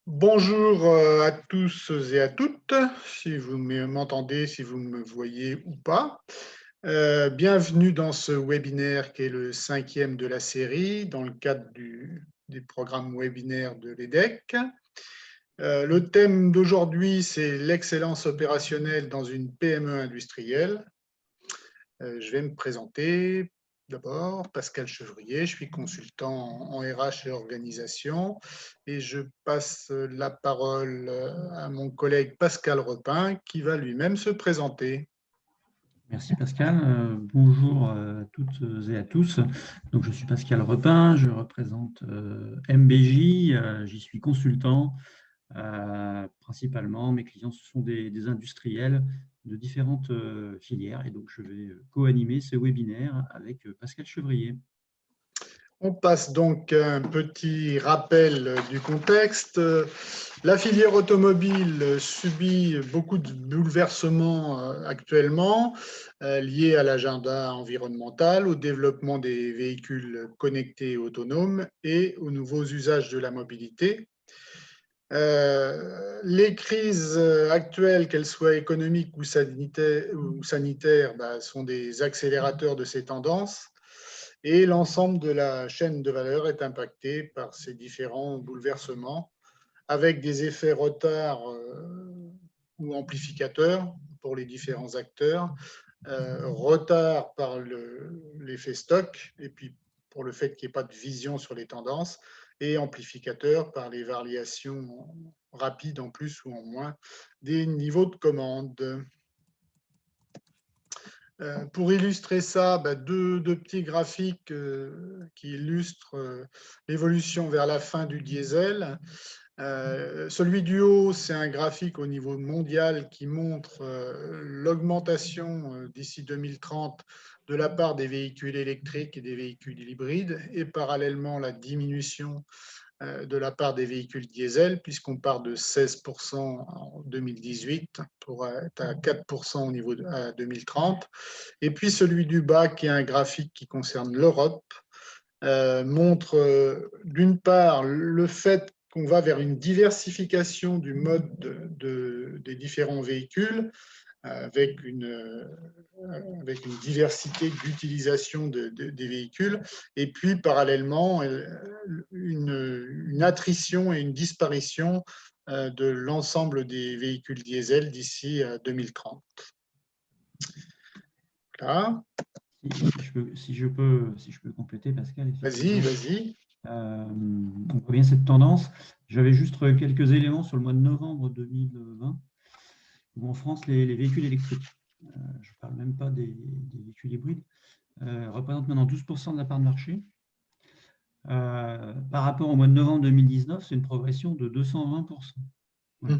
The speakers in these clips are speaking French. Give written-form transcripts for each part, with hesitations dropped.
Bonjour à tous et à toutes, si vous m'entendez, si vous me voyez ou pas. Bienvenue dans ce webinaire qui est le 5e de la série dans le cadre des programmes webinaires de l'EDEC. Le thème d'aujourd'hui, c'est l'excellence opérationnelle dans une PME industrielle. Je vais me présenter. D'abord, Pascal Chevrier, je suis consultant en RH et organisation et je passe la parole à mon collègue Pascal Repin qui va lui-même se présenter. Merci Pascal. Bonjour à toutes et à tous. Donc, je suis Pascal Repin, je représente MBJ, j'y suis consultant. Principalement, mes clients, ce sont des industriels de différentes filières et donc je vais co-animer ce webinaire avec Pascal Chevrier. On passe donc à un petit rappel du contexte. La filière automobile subit beaucoup de bouleversements actuellement liés à l'agenda environnemental, au développement des véhicules connectés et autonomes et aux nouveaux usages de la mobilité. Les crises actuelles, qu'elles soient économiques ou sanitaires, sont des accélérateurs de ces tendances. Et l'ensemble de la chaîne de valeur est impacté par ces différents bouleversements, avec des effets retard ou amplificateurs pour les différents acteurs, retard par l'effet stock, et puis pour le fait qu'il n'y ait pas de vision sur les tendances, et amplificateur par les variations rapides en plus ou en moins des niveaux de commande. Pour illustrer ça, deux petits graphiques qui illustrent l'évolution vers la fin du diesel. Celui du haut, c'est un graphique au niveau mondial qui montre l'augmentation d'ici 2030 de la part des véhicules électriques et des véhicules hybrides, et parallèlement la diminution de la part des véhicules diesel, puisqu'on part de 16% en 2018 pour être à 4% au niveau de 2030. Et puis celui du bas, qui est un graphique qui concerne l'Europe, montre d'une part le fait qu'on va vers une diversification du mode des différents véhicules, avec une diversité d'utilisation des véhicules, et puis parallèlement une attrition et une disparition de l'ensemble des véhicules diesel d'ici 2030. Là. Si je peux compléter, Pascal. Vas-y. On voit bien cette tendance. J'avais juste quelques éléments sur le mois de novembre 2020, où en France, les véhicules électriques, je ne parle même pas des véhicules hybrides, représentent maintenant 12% de la part de marché. Par rapport au mois de novembre 2019, c'est une progression de 220%. Voilà.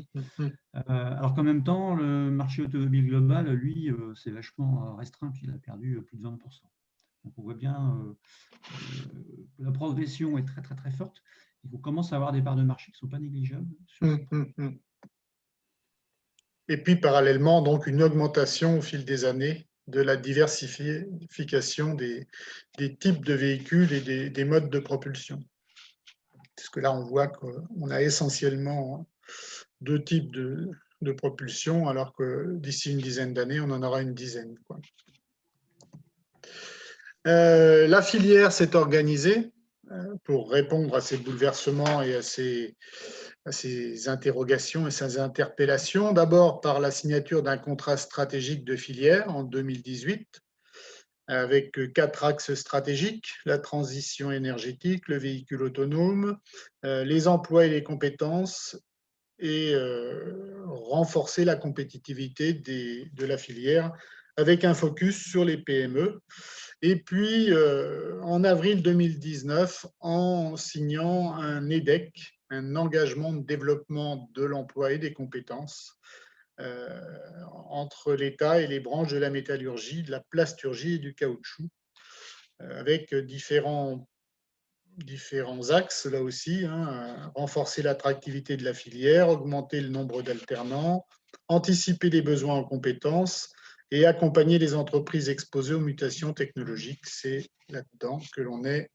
Alors qu'en même temps, le marché automobile global, lui, c'est vachement restreint, puisqu'il a perdu plus de 20%. Donc on voit bien que la progression est très très très forte. On commence à avoir des parts de marché qui ne sont pas négligeables. Et puis parallèlement, donc une augmentation au fil des années de la diversification des types de véhicules et des modes de propulsion. Parce que là, on voit qu'on a essentiellement deux types de propulsion, alors que d'ici une dizaine d'années, on en aura une dizaine. La filière s'est organisée pour répondre à ces bouleversements et à ces interrogations et ces interpellations. D'abord par la signature d'un contrat stratégique de filière en 2018, avec 4 axes stratégiques: la transition énergétique, le véhicule autonome, les emplois et les compétences, et renforcer la compétitivité de la filière avec un focus sur les PME. Et puis, en avril 2019, en signant un EDEC, un engagement de développement de l'emploi et des compétences entre l'État et les branches de la métallurgie, de la plasturgie et du caoutchouc, avec différents axes là aussi, renforcer l'attractivité de la filière, augmenter le nombre d'alternants, anticiper les besoins en compétences et accompagner les entreprises exposées aux mutations technologiques. C'est là-dedans que l'on est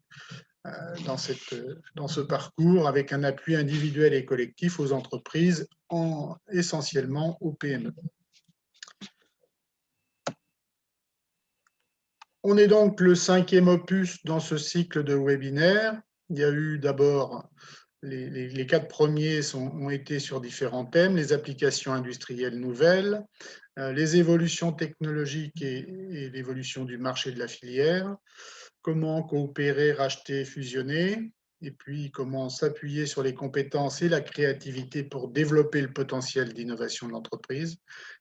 dans ce parcours avec un appui individuel et collectif aux entreprises, essentiellement aux PME. On est donc le 5e opus dans ce cycle de webinaires. Il y a eu d'abord les 4 premiers ont été sur différents thèmes, les applications industrielles nouvelles, les évolutions technologiques et l'évolution du marché de la filière, comment coopérer, racheter, fusionner, et puis comment s'appuyer sur les compétences et la créativité pour développer le potentiel d'innovation de l'entreprise.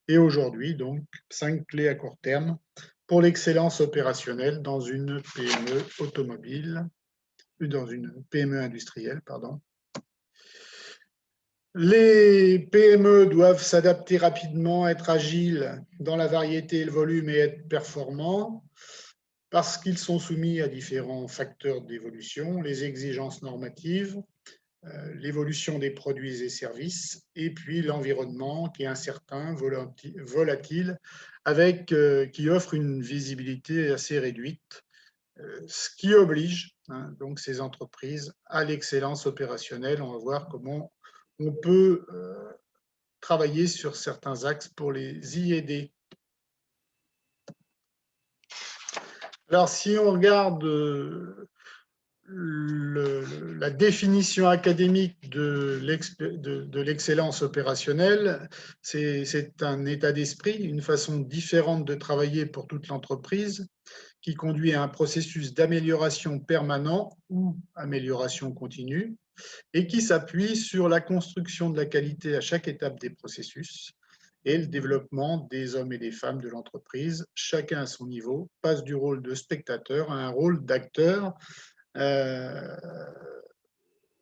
Et aujourd'hui, donc, 5 clés à court terme pour l'excellence opérationnelle dans une PME automobile, dans une PME industrielle, pardon. Les PME doivent s'adapter rapidement, être agiles dans la variété et le volume et être performants parce qu'ils sont soumis à différents facteurs d'évolution, les exigences normatives, l'évolution des produits et services, et puis l'environnement qui est incertain, volatile, qui offre une visibilité assez réduite, ce qui oblige donc ces entreprises à l'excellence opérationnelle. On va voir comment on peut travailler sur certains axes pour les y aider. Alors, si on regarde la définition académique de l'excellence opérationnelle, c'est un état d'esprit, une façon différente de travailler pour toute l'entreprise qui conduit à un processus d'amélioration permanent ou amélioration continue et qui s'appuie sur la construction de la qualité à chaque étape des processus et le développement des hommes et des femmes de l'entreprise, chacun à son niveau, passe du rôle de spectateur à un rôle d'acteur.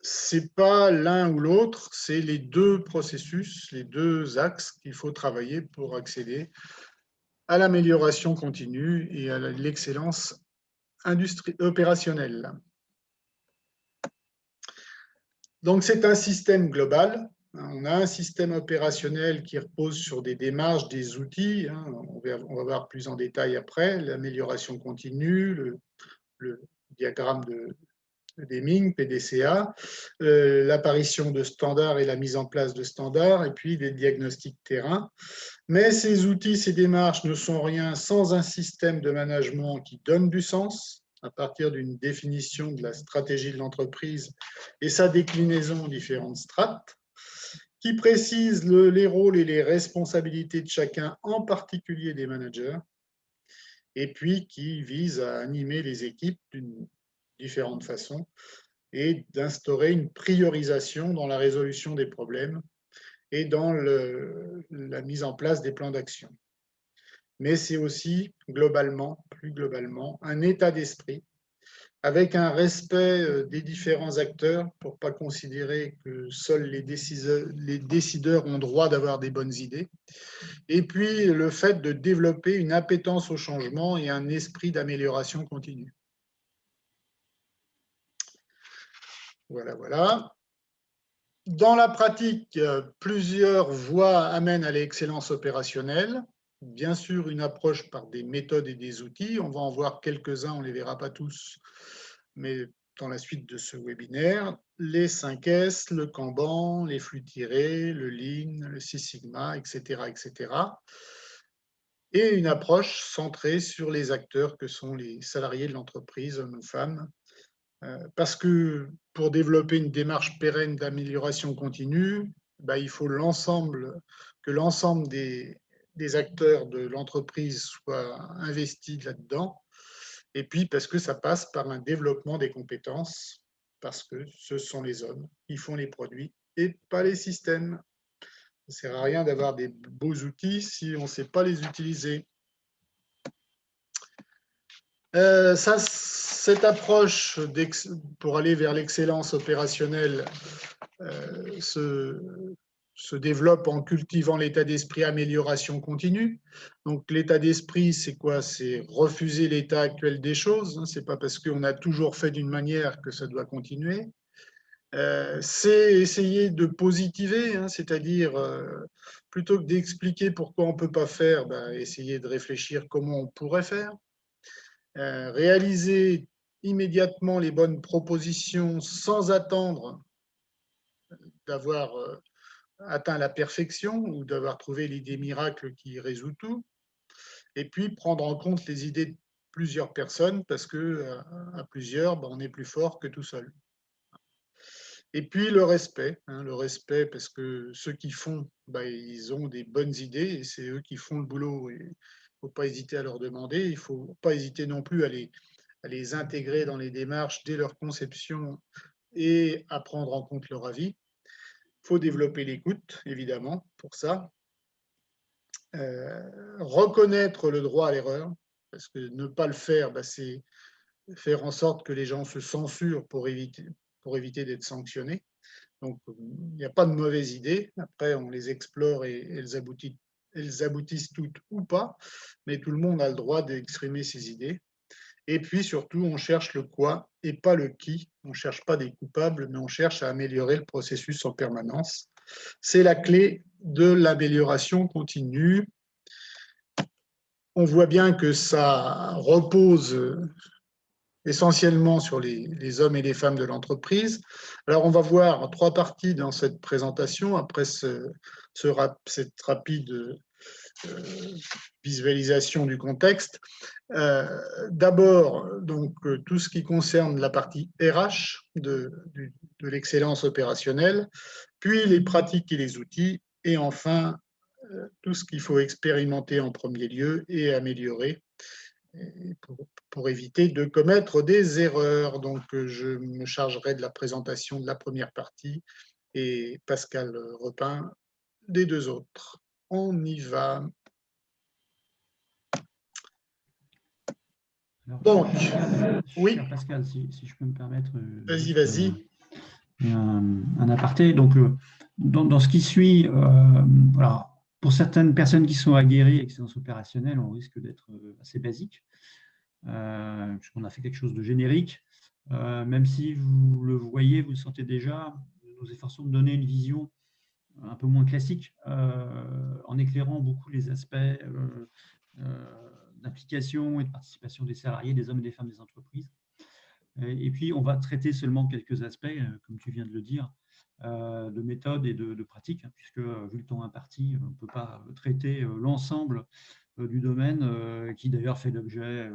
C'est pas l'un ou l'autre, c'est les deux processus, les deux axes qu'il faut travailler pour accéder à l'amélioration continue et à l'excellence opérationnelle. Donc, c'est un système global. On a un système opérationnel qui repose sur des démarches, des outils. On va voir plus en détail après, l'amélioration continue, le diagramme de Deming, PDCA, l'apparition de standards et la mise en place de standards, et puis des diagnostics terrain. Mais ces outils, ces démarches ne sont rien sans un système de management qui donne du sens à partir d'une définition de la stratégie de l'entreprise et sa déclinaison en différentes strates, qui précise les rôles et les responsabilités de chacun, en particulier des managers, et puis qui vise à animer les équipes d'une différente façon et d'instaurer une priorisation dans la résolution des problèmes et dans la mise en place des plans d'action. Mais c'est aussi plus globalement, un état d'esprit avec un respect des différents acteurs pour ne pas considérer que seuls les décideurs ont droit d'avoir des bonnes idées. Et puis le fait de développer une appétence au changement et un esprit d'amélioration continue. Voilà. Dans la pratique, plusieurs voies amènent à l'excellence opérationnelle. Bien sûr, une approche par des méthodes et des outils. On va en voir quelques-uns, on ne les verra pas tous, mais dans la suite de ce webinaire. Les 5S, le Kanban, les flux tirés, le Lean, le Six Sigma, etc., etc. Et une approche centrée sur les acteurs que sont les salariés de l'entreprise, hommes ou femmes, parce que pour développer une démarche pérenne d'amélioration continue, il faut que l'ensemble des acteurs de l'entreprise soient investis là-dedans. Et puis parce que ça passe par un développement des compétences, parce que ce sont les hommes qui font les produits et pas les systèmes. Ça ne sert à rien d'avoir des beaux outils si on ne sait pas les utiliser. Cette approche pour aller vers l'excellence opérationnelle se développe en cultivant l'état d'esprit amélioration continue. Donc l'état d'esprit, c'est quoi? C'est refuser l'état actuel des choses. C'est pas parce qu'on a toujours fait d'une manière que ça doit continuer. C'est essayer de positiver, c'est-à-dire plutôt que d'expliquer pourquoi on ne peut pas faire, essayer de réfléchir comment on pourrait faire. Réaliser immédiatement les bonnes propositions sans attendre d'avoir atteint la perfection ou d'avoir trouvé l'idée miracle qui résout tout. Et puis prendre en compte les idées de plusieurs personnes parce que à plusieurs, on est plus fort que tout seul. Et puis le respect parce que ceux qui font, ils ont des bonnes idées et c'est eux qui font le boulot. Il ne faut pas hésiter à leur demander, il ne faut pas hésiter non plus à les intégrer dans les démarches dès leur conception et à prendre en compte leur avis. Il faut développer l'écoute, évidemment, pour ça. Reconnaître le droit à l'erreur, parce que ne pas le faire, c'est faire en sorte que les gens se censurent pour éviter d'être sanctionnés. Donc, il n'y a pas de mauvaises idées. Après, on les explore et elles aboutissent toutes ou pas, mais tout le monde a le droit d'exprimer ses idées. Et puis, surtout, on cherche le quoi et pas le qui. On ne cherche pas des coupables, mais on cherche à améliorer le processus en permanence. C'est la clé de l'amélioration continue. On voit bien que ça repose essentiellement sur les hommes et les femmes de l'entreprise. Alors, on va voir 3 parties dans cette présentation, après cette rapide visualisation du contexte. D'abord, donc, tout ce qui concerne la partie RH de l'excellence opérationnelle, puis les pratiques et les outils, et enfin, tout ce qu'il faut expérimenter en premier lieu et améliorer pour éviter de commettre des erreurs. Donc, je me chargerai de la présentation de la première partie et Pascal Repin des 2 autres. On y va. Alors, Donc, oui, cher Pascal, si je peux me permettre vas-y, juste vas-y. un aparté. Donc, dans ce qui suit, alors, pour certaines personnes qui sont aguerries à l'excellence opérationnelle, on risque d'être assez basique, puisqu'on a fait quelque chose de générique. Même si vous le voyez, vous le sentez déjà, nous nous efforçons de donner une vision un peu moins classique, en éclairant beaucoup les aspects d'implication et de participation des salariés, des hommes et des femmes des entreprises. Et puis, on va traiter seulement quelques aspects, comme tu viens de le dire, de méthode et de pratique, hein, puisque, vu le temps imparti, on ne peut pas traiter l'ensemble du domaine, qui d'ailleurs fait l'objet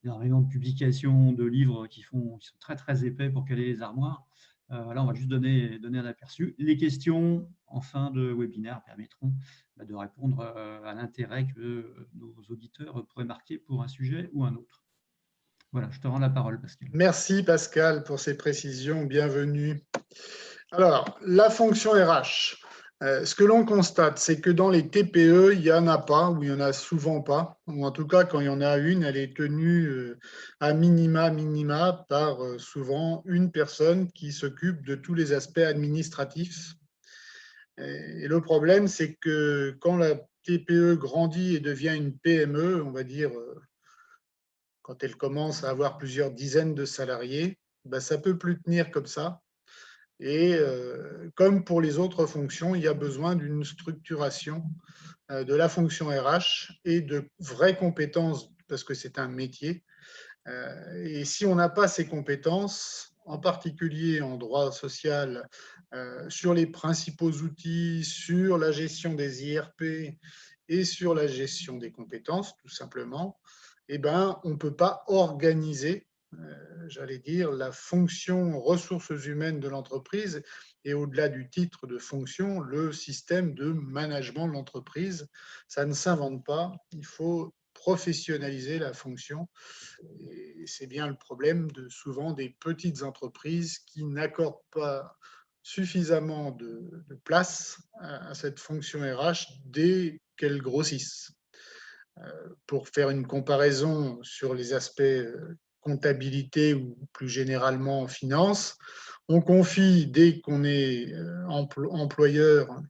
d'un rayon de publication de livres qui sont très, très épais pour caler les armoires. Là, on va juste donner un aperçu. Les questions en fin de webinaire permettront de répondre à l'intérêt que nos auditeurs pourraient marquer pour un sujet ou un autre. Voilà, je te rends la parole, Pascal. Merci Pascal pour ces précisions. Bienvenue. Alors, la fonction RH. Ce que l'on constate, c'est que dans les TPE, il n'y en a pas, ou il n'y en a souvent pas, ou en tout cas, quand il y en a une, elle est tenue à minima par souvent une personne qui s'occupe de tous les aspects administratifs. Et le problème, c'est que quand la TPE grandit et devient une PME, on va dire, quand elle commence à avoir plusieurs dizaines de salariés, ça ne peut plus tenir comme ça. Et comme pour les autres fonctions, il y a besoin d'une structuration de la fonction RH et de vraies compétences, parce que c'est un métier. Et si on n'a pas ces compétences, en particulier en droit social, sur les principaux outils, sur la gestion des IRP et sur la gestion des compétences, tout simplement, on ne peut pas organiser, j'allais dire, la fonction ressources humaines de l'entreprise et au-delà du titre de fonction, le système de management de l'entreprise. Ça ne s'invente pas, il faut professionnaliser la fonction. Et c'est bien le problème de souvent des petites entreprises qui n'accordent pas suffisamment de place à cette fonction RH dès qu'elles grossissent. Pour faire une comparaison sur les aspects comptabilité ou plus généralement en finance, on confie dès qu'on est employeur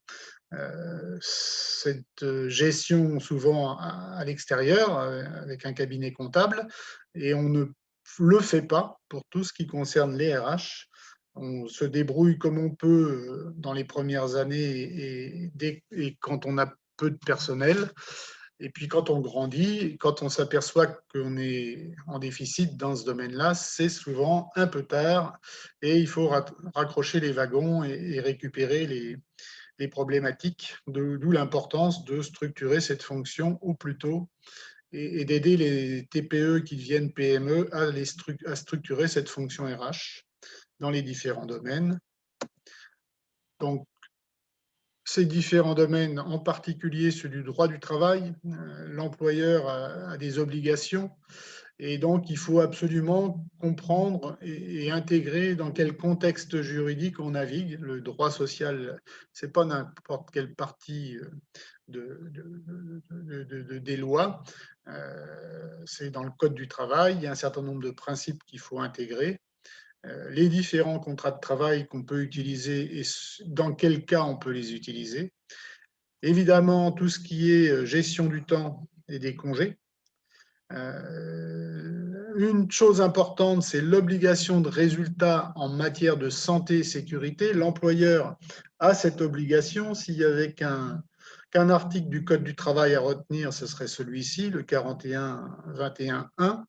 cette gestion souvent à l'extérieur avec un cabinet comptable et on ne le fait pas pour tout ce qui concerne les RH. On se débrouille comme on peut dans les premières années et quand on a peu de personnel. Et puis quand on grandit, quand on s'aperçoit qu'on est en déficit dans ce domaine-là, c'est souvent un peu tard et il faut raccrocher les wagons et récupérer les problématiques, d'où l'importance de structurer cette fonction au plus tôt et d'aider les TPE qui deviennent PME à structurer cette fonction RH dans les différents domaines. Donc, ces différents domaines, en particulier celui du droit du travail, l'employeur a des obligations et donc il faut absolument comprendre et intégrer dans quel contexte juridique on navigue. Le droit social, ce n'est pas n'importe quelle partie des lois, c'est dans le code du travail, il y a un certain nombre de principes qu'il faut intégrer. Les différents contrats de travail qu'on peut utiliser et dans quel cas on peut les utiliser. Évidemment, tout ce qui est gestion du temps et des congés. Une chose importante, c'est l'obligation de résultat en matière de santé et sécurité. L'employeur a cette obligation. S'il y avait qu'un article du Code du travail à retenir, ce serait celui-ci, le 41-21-1.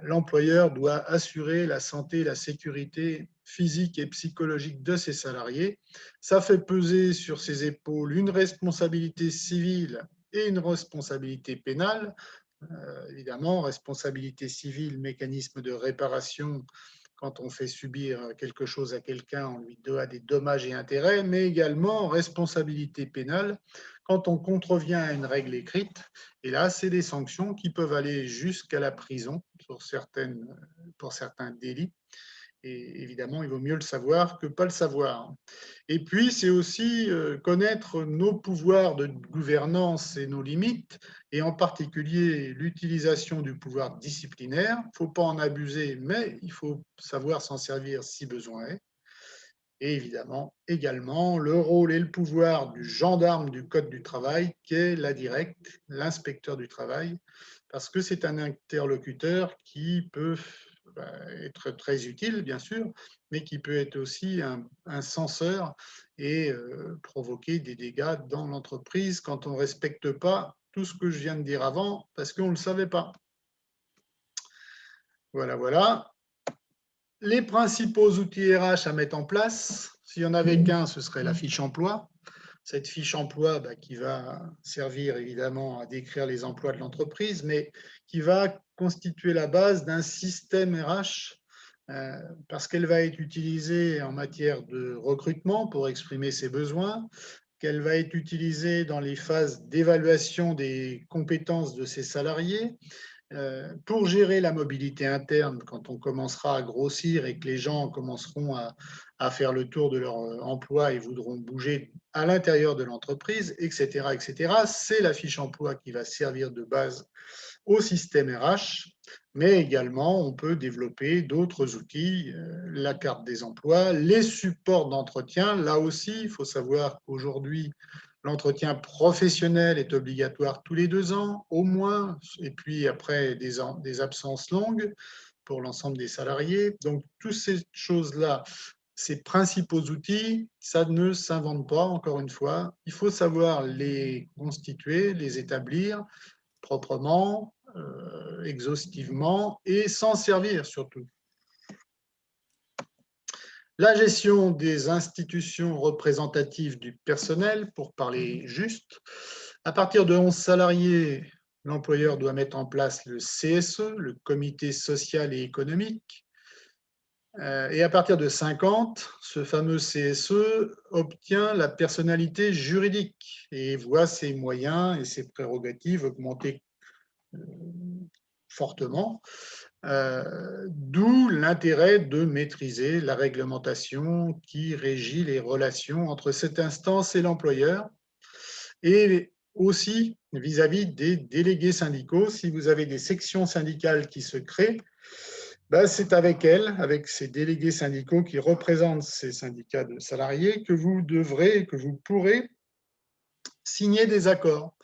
L'employeur doit assurer la santé et la sécurité physique et psychologique de ses salariés. Ça fait peser sur ses épaules une responsabilité civile et une responsabilité pénale. Évidemment, responsabilité civile, mécanisme de réparation quand on fait subir quelque chose à quelqu'un, on lui doit des dommages et intérêts, mais également responsabilité pénale quand on contrevient à une règle écrite. Et là, c'est des sanctions qui peuvent aller jusqu'à la prison pour certains délits. Et évidemment, il vaut mieux le savoir que pas le savoir. Et puis, c'est aussi connaître nos pouvoirs de gouvernance et nos limites, et en particulier l'utilisation du pouvoir disciplinaire. Il ne faut pas en abuser, mais il faut savoir s'en servir si besoin est. Et évidemment, également, le rôle et le pouvoir du gendarme du Code du travail, qui est la directe, l'inspecteur du travail, parce que c'est un interlocuteur qui peut être très utile, bien sûr, mais qui peut être aussi un censeur et provoquer des dégâts dans l'entreprise quand on ne respecte pas tout ce que je viens de dire avant, parce qu'on ne le savait pas. Voilà, voilà. Les principaux outils RH à mettre en place, s'il y en avait qu'un, ce serait la fiche emploi. Cette fiche emploi qui va servir évidemment à décrire les emplois de l'entreprise, mais qui va constituer la base d'un système RH parce qu'elle va être utilisée en matière de recrutement pour exprimer ses besoins, qu'elle va être utilisée dans les phases d'évaluation des compétences de ses salariés, pour gérer la mobilité interne, quand on commencera à grossir et que les gens commenceront à faire le tour de leur emploi et voudront bouger à l'intérieur de l'entreprise, etc., etc., c'est la fiche emploi qui va servir de base au système RH, mais également on peut développer d'autres outils, la carte des emplois, les supports d'entretien. Là aussi, il faut savoir qu'aujourd'hui, l'entretien professionnel est obligatoire tous les 2 ans, au moins, et puis après des absences longues pour l'ensemble des salariés. Donc, toutes ces choses-là, ces principaux outils, ça ne s'invente pas, encore une fois. Il faut savoir les constituer, les établir proprement, exhaustivement et s'en servir surtout. La gestion des institutions représentatives du personnel, pour parler juste. À partir de 11 salariés, l'employeur doit mettre en place le CSE, le comité social et économique. Et à partir de 50, ce fameux CSE obtient la personnalité juridique et voit ses moyens et ses prérogatives augmenter fortement. D'où l'intérêt de maîtriser la réglementation qui régit les relations entre cette instance et l'employeur, et aussi vis-à-vis des délégués syndicaux. Si vous avez des sections syndicales qui se créent, c'est avec elles, avec ces délégués syndicaux qui représentent ces syndicats de salariés, que vous devrez, que vous pourrez signer des accords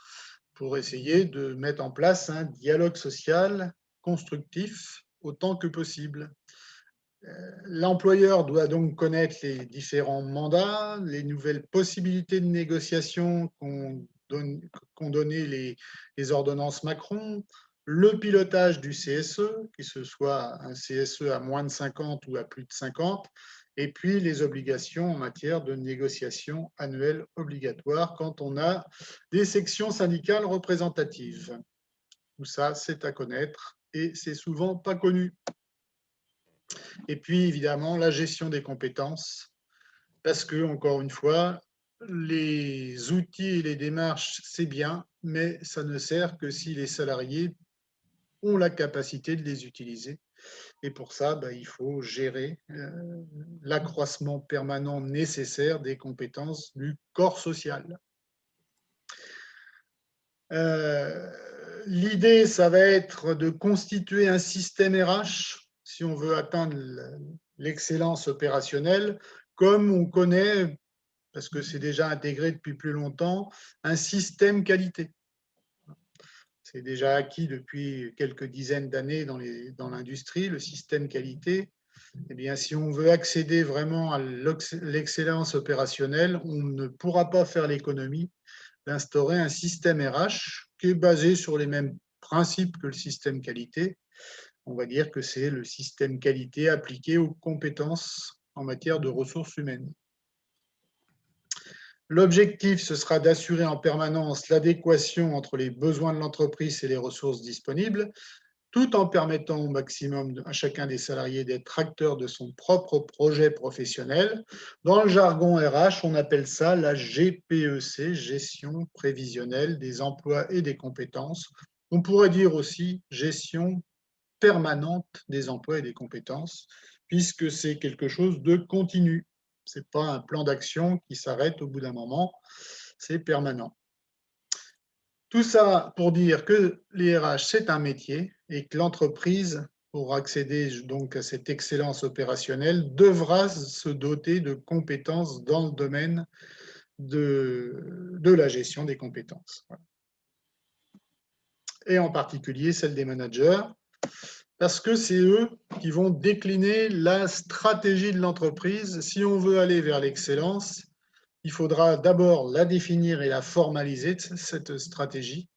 pour essayer de mettre en place un dialogue social constructif autant que possible. L'employeur doit donc connaître les différents mandats, les nouvelles possibilités de négociation qu'ont donné les ordonnances Macron, le pilotage du CSE, que ce soit un CSE à moins de 50 ou à plus de 50, et puis les obligations en matière de négociation annuelle obligatoire quand on a des sections syndicales représentatives. Tout ça, c'est à connaître et c'est souvent pas connu. Et puis, évidemment, la gestion des compétences, parce que, encore une fois, les outils et les démarches, c'est bien, mais ça ne sert que si les salariés ont la capacité de les utiliser. Et pour ça, il faut gérer l'accroissement permanent nécessaire des compétences du corps social. L'idée, ça va être de constituer un système RH si on veut atteindre l'excellence opérationnelle, comme on connaît, parce que c'est déjà intégré depuis plus longtemps, un système qualité. C'est déjà acquis depuis quelques dizaines d'années dans l'industrie, le système qualité. Eh bien, si on veut accéder vraiment à l'excellence opérationnelle, on ne pourra pas faire l'économie d'instaurer un système RH qui est basé sur les mêmes principes que le système qualité. On va dire que c'est le système qualité appliqué aux compétences en matière de ressources humaines. L'objectif, ce sera d'assurer en permanence l'adéquation entre les besoins de l'entreprise et les ressources disponibles, tout en permettant au maximum à chacun des salariés d'être acteur de son propre projet professionnel. Dans le jargon RH, on appelle ça la GPEC, gestion prévisionnelle des emplois et des compétences. On pourrait dire aussi gestion permanente des emplois et des compétences, puisque c'est quelque chose de continu. Ce n'est pas un plan d'action qui s'arrête au bout d'un moment, c'est permanent. Tout ça pour dire que les RH, c'est un métier et que l'entreprise, pour accéder donc à cette excellence opérationnelle, devra se doter de compétences dans le domaine de la gestion des compétences. Et en particulier celle des managers, parce que c'est eux qui vont décliner la stratégie de l'entreprise. Si on veut aller vers l'excellence, il faudra d'abord la définir et la formaliser, cette stratégie,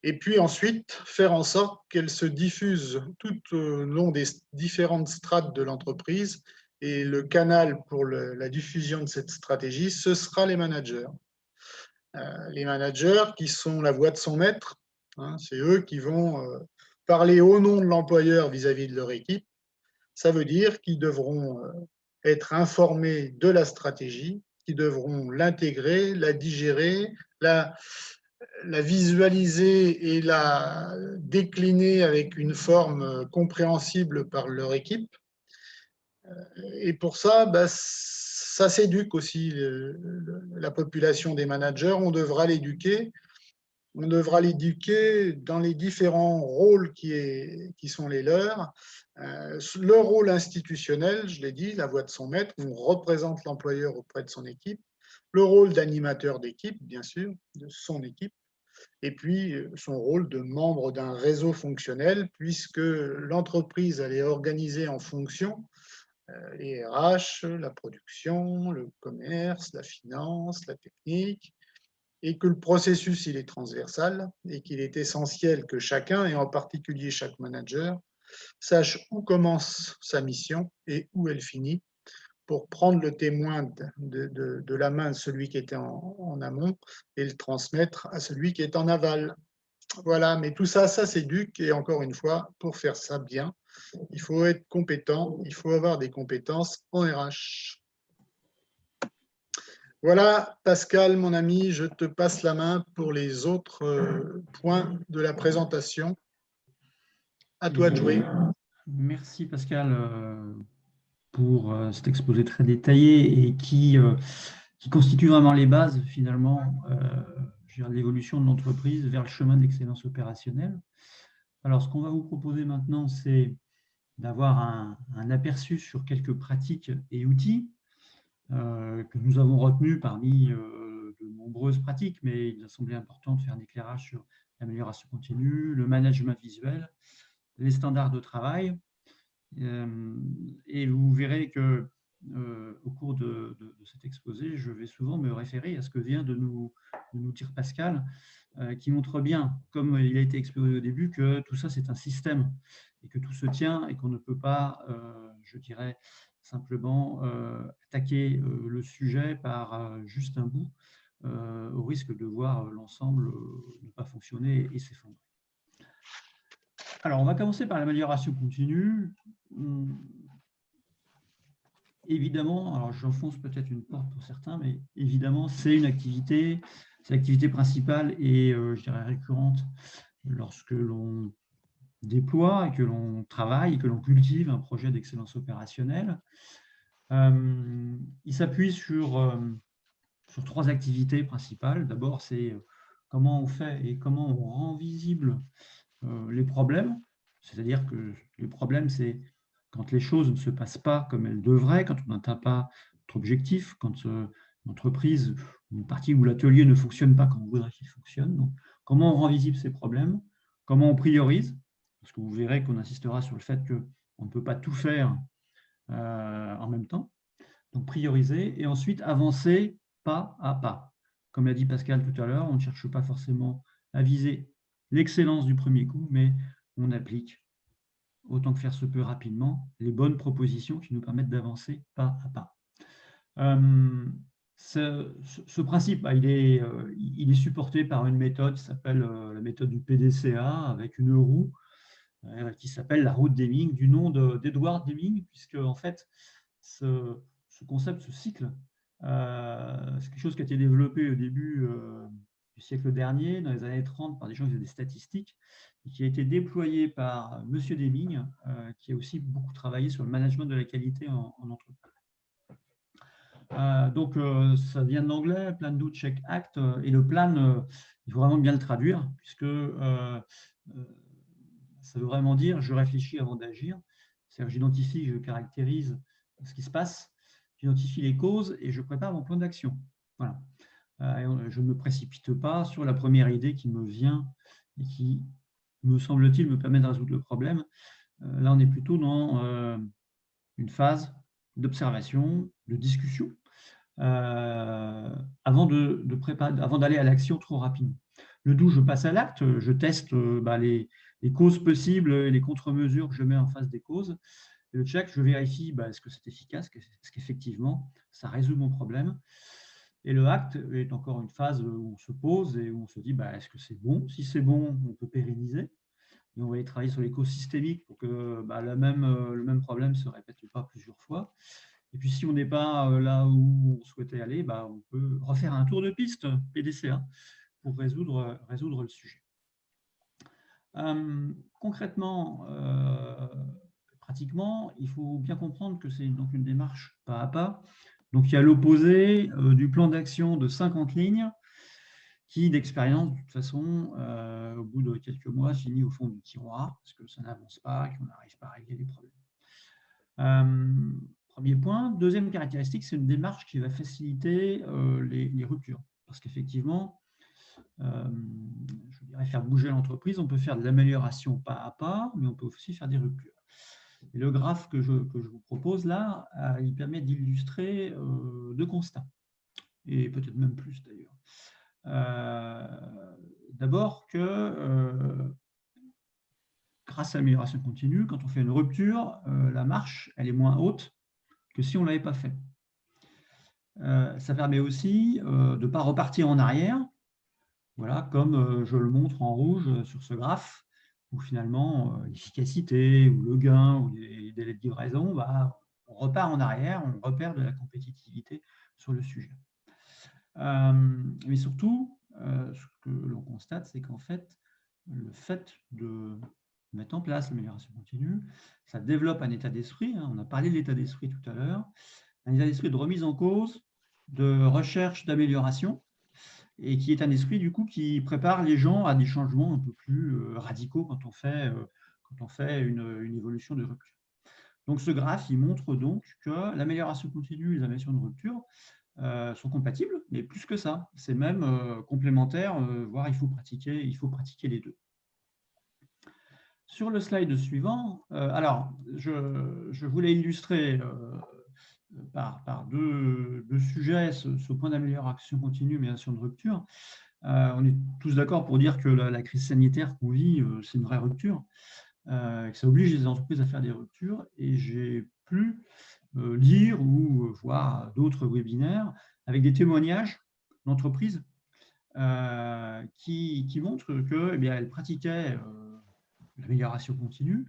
et puis ensuite faire en sorte qu'elle se diffuse tout au long des différentes strates de l'entreprise. Et le canal pour la diffusion de cette stratégie, ce sera les managers. Les managers qui sont la voix de son maître, hein, c'est eux qui vont parler au nom de l'employeur vis-à-vis de leur équipe. Ça veut dire qu'ils devront être informés de la stratégie, qu'ils devront l'intégrer, la digérer, la visualiser et la décliner avec une forme compréhensible par leur équipe. Et pour ça, ça s'éduque aussi la population des managers. On devra l'éduquer. On devra l'éduquer dans les différents rôles qui sont les leurs. Le rôle institutionnel, je l'ai dit, la voix de son maître, on représente l'employeur auprès de son équipe. Le rôle d'animateur d'équipe, bien sûr, de son équipe. Et puis son rôle de membre d'un réseau fonctionnel, puisque l'entreprise elle est organisée en fonction, les RH, la production, le commerce, la finance, la technique, et que le processus il est transversal et qu'il est essentiel que chacun, et en particulier chaque manager, sache où commence sa mission et où elle finit, pour prendre le témoin de la main de celui qui était en amont et le transmettre à celui qui est en aval. Voilà, mais tout ça, ça s'éduque, et encore une fois, pour faire ça bien, il faut être compétent, il faut avoir des compétences en RH. Voilà, Pascal, mon ami, je te passe la main pour les autres points de la présentation. À toi de jouer. Merci, Pascal, pour cet exposé très détaillé et qui constitue vraiment les bases, finalement, de l'évolution de l'entreprise vers le chemin de l'excellence opérationnelle. Alors, ce qu'on va vous proposer maintenant, c'est d'avoir un aperçu sur quelques pratiques et outils que nous avons retenus parmi de nombreuses pratiques, mais il a semblé important de faire un éclairage sur l'amélioration continue, le management visuel, les standards de travail. Et vous verrez que au cours de cet exposé, je vais souvent me référer à ce que vient de nous nous tire Pascal, qui montre bien, comme il a été exposé au début, que tout ça, c'est un système et que tout se tient et qu'on ne peut pas, je dirais, simplement attaquer le sujet par juste un bout, au risque de voir l'ensemble ne pas fonctionner et s'effondrer. Alors, on va commencer par l'amélioration continue. Évidemment, alors j'enfonce peut-être une porte pour certains, mais évidemment, c'est l'activité principale et je dirais récurrente lorsque l'on déploie et que l'on travaille et que l'on cultive un projet d'excellence opérationnelle. Il s'appuie sur 3 activités principales. D'abord, c'est comment on fait et comment on rend visible les problèmes. C'est-à-dire que les problèmes, c'est quand les choses ne se passent pas comme elles devraient, quand on n'atteint pas notre objectif, quand l'entreprise, une partie ou l'atelier ne fonctionne pas comme on voudrait qu'il fonctionne. Donc, comment on rend visible ces problèmes, comment on priorise, parce que vous verrez qu'on insistera sur le fait qu'on ne peut pas tout faire en même temps. Donc, prioriser et ensuite avancer pas à pas. Comme l'a dit Pascal tout à l'heure, on ne cherche pas forcément à viser l'excellence du premier coup, mais on applique, autant que faire se peut rapidement, les bonnes propositions qui nous permettent d'avancer pas à pas. Ce principe, il est supporté par une méthode qui s'appelle la méthode du PDCA, avec une roue qui s'appelle la roue de Deming, du nom d'Edward Deming, puisque en fait, ce concept, ce cycle, c'est quelque chose qui a été développé au début du siècle dernier, dans les années 30, par des gens qui faisaient des statistiques, et qui a été déployé par M. Deming, qui a aussi beaucoup travaillé sur le management de la qualité en entreprise. Donc, ça vient de l'anglais, Plan, Do, Check, Act, et le plan, il faut vraiment bien le traduire, puisque ça veut vraiment dire je réfléchis avant d'agir. C'est-à-dire j'identifie, je caractérise ce qui se passe, j'identifie les causes et je prépare mon plan d'action. Voilà. Je ne me précipite pas sur la première idée qui me vient et qui, me semble-t-il, me permet de résoudre le problème. Là, on est plutôt dans une phase d'observation, de discussion, avant d'aller à l'action trop rapidement. Le do, je passe à l'acte, je teste les causes possibles et les contre-mesures que je mets en face des causes. Et le check, je vérifie est-ce que c'est efficace, est-ce qu'effectivement ça résout mon problème. Et le act est encore une phase où on se pose et où on se dit est-ce que c'est bon? Si c'est bon, on peut pérenniser. Et on va y travailler sur les causes systémiques pour que le même problème ne se répète pas plusieurs fois. Et puis, si on n'est pas là où on souhaitait aller, on peut refaire un tour de piste PDCA pour résoudre le sujet. Concrètement, pratiquement, il faut bien comprendre que c'est donc une démarche pas à pas. Donc, il y a l'opposé du plan d'action de 50 lignes qui, d'expérience, de toute façon, au bout de quelques mois, finit au fond du tiroir parce que ça n'avance pas et qu'on n'arrive pas à régler les problèmes. Premier point. Deuxième caractéristique, c'est une démarche qui va faciliter les ruptures. Parce qu'effectivement, je dirais faire bouger l'entreprise, on peut faire de l'amélioration pas à pas, mais on peut aussi faire des ruptures. Et le graphe que je vous propose là, il permet d'illustrer 2 constats, et peut-être même plus d'ailleurs. D'abord que grâce à l'amélioration continue, quand on fait une rupture, la marche elle est moins haute que si on ne l'avait pas fait. Ça permet aussi de ne pas repartir en arrière, voilà, comme je le montre en rouge sur ce graphe, où finalement l'efficacité ou le gain ou les délais de livraison, on repart en arrière, on repère de la compétitivité sur le sujet. Mais surtout, ce que l'on constate, c'est qu'en fait, le fait de mettre en place l'amélioration continue, ça développe un état d'esprit, on a parlé de l'état d'esprit tout à l'heure, un état d'esprit de remise en cause, de recherche d'amélioration, et qui est un esprit du coup qui prépare les gens à des changements un peu plus radicaux quand on fait une évolution de rupture. Donc ce graphe, il montre donc que l'amélioration continue et l'amélioration de rupture sont compatibles, mais plus que ça, c'est même complémentaire, voire il faut pratiquer les deux. Sur le slide suivant, alors je voulais illustrer par deux sujets, ce point d'amélioration continue, mais de rupture. On est tous d'accord pour dire que la crise sanitaire qu'on vit, c'est une vraie rupture, que ça oblige les entreprises à faire des ruptures. Et j'ai pu lire ou voir d'autres webinaires avec des témoignages d'entreprises qui montrent qu'elles pratiquaient l'amélioration continue,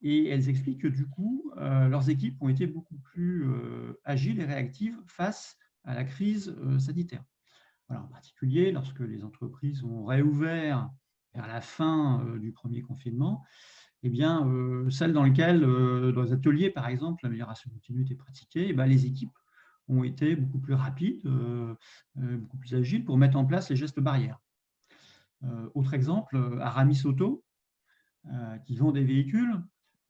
et elles expliquent que du coup, leurs équipes ont été beaucoup plus agiles et réactives face à la crise sanitaire. Voilà, en particulier, lorsque les entreprises ont réouvert vers la fin du premier confinement, eh bien, celles dans lesquelles, dans les ateliers, par exemple, l'amélioration continue était pratiquée, eh bien, les équipes ont été beaucoup plus rapides, beaucoup plus agiles pour mettre en place les gestes barrières. Autre exemple, Aramis Auto, qui vend des véhicules,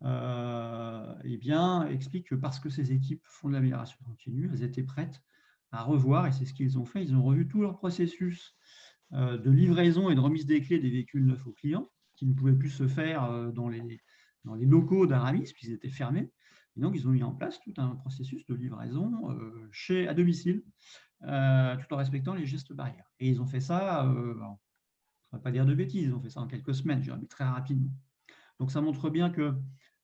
eh bien, explique que parce que ces équipes font de l'amélioration continue, elles étaient prêtes à revoir, et c'est ce qu'ils ont fait, ils ont revu tout leur processus de livraison et de remise des clés des véhicules neufs aux clients, qui ne pouvaient plus se faire dans les locaux d'Aramis, puisqu'ils étaient fermés. Et donc, ils ont mis en place tout un processus de livraison à domicile, tout en respectant les gestes barrières. Et ils ont fait ça, je ne vais pas dire de bêtises, ils ont fait ça en quelques semaines, je dirais, mais très rapidement. Donc, ça montre bien que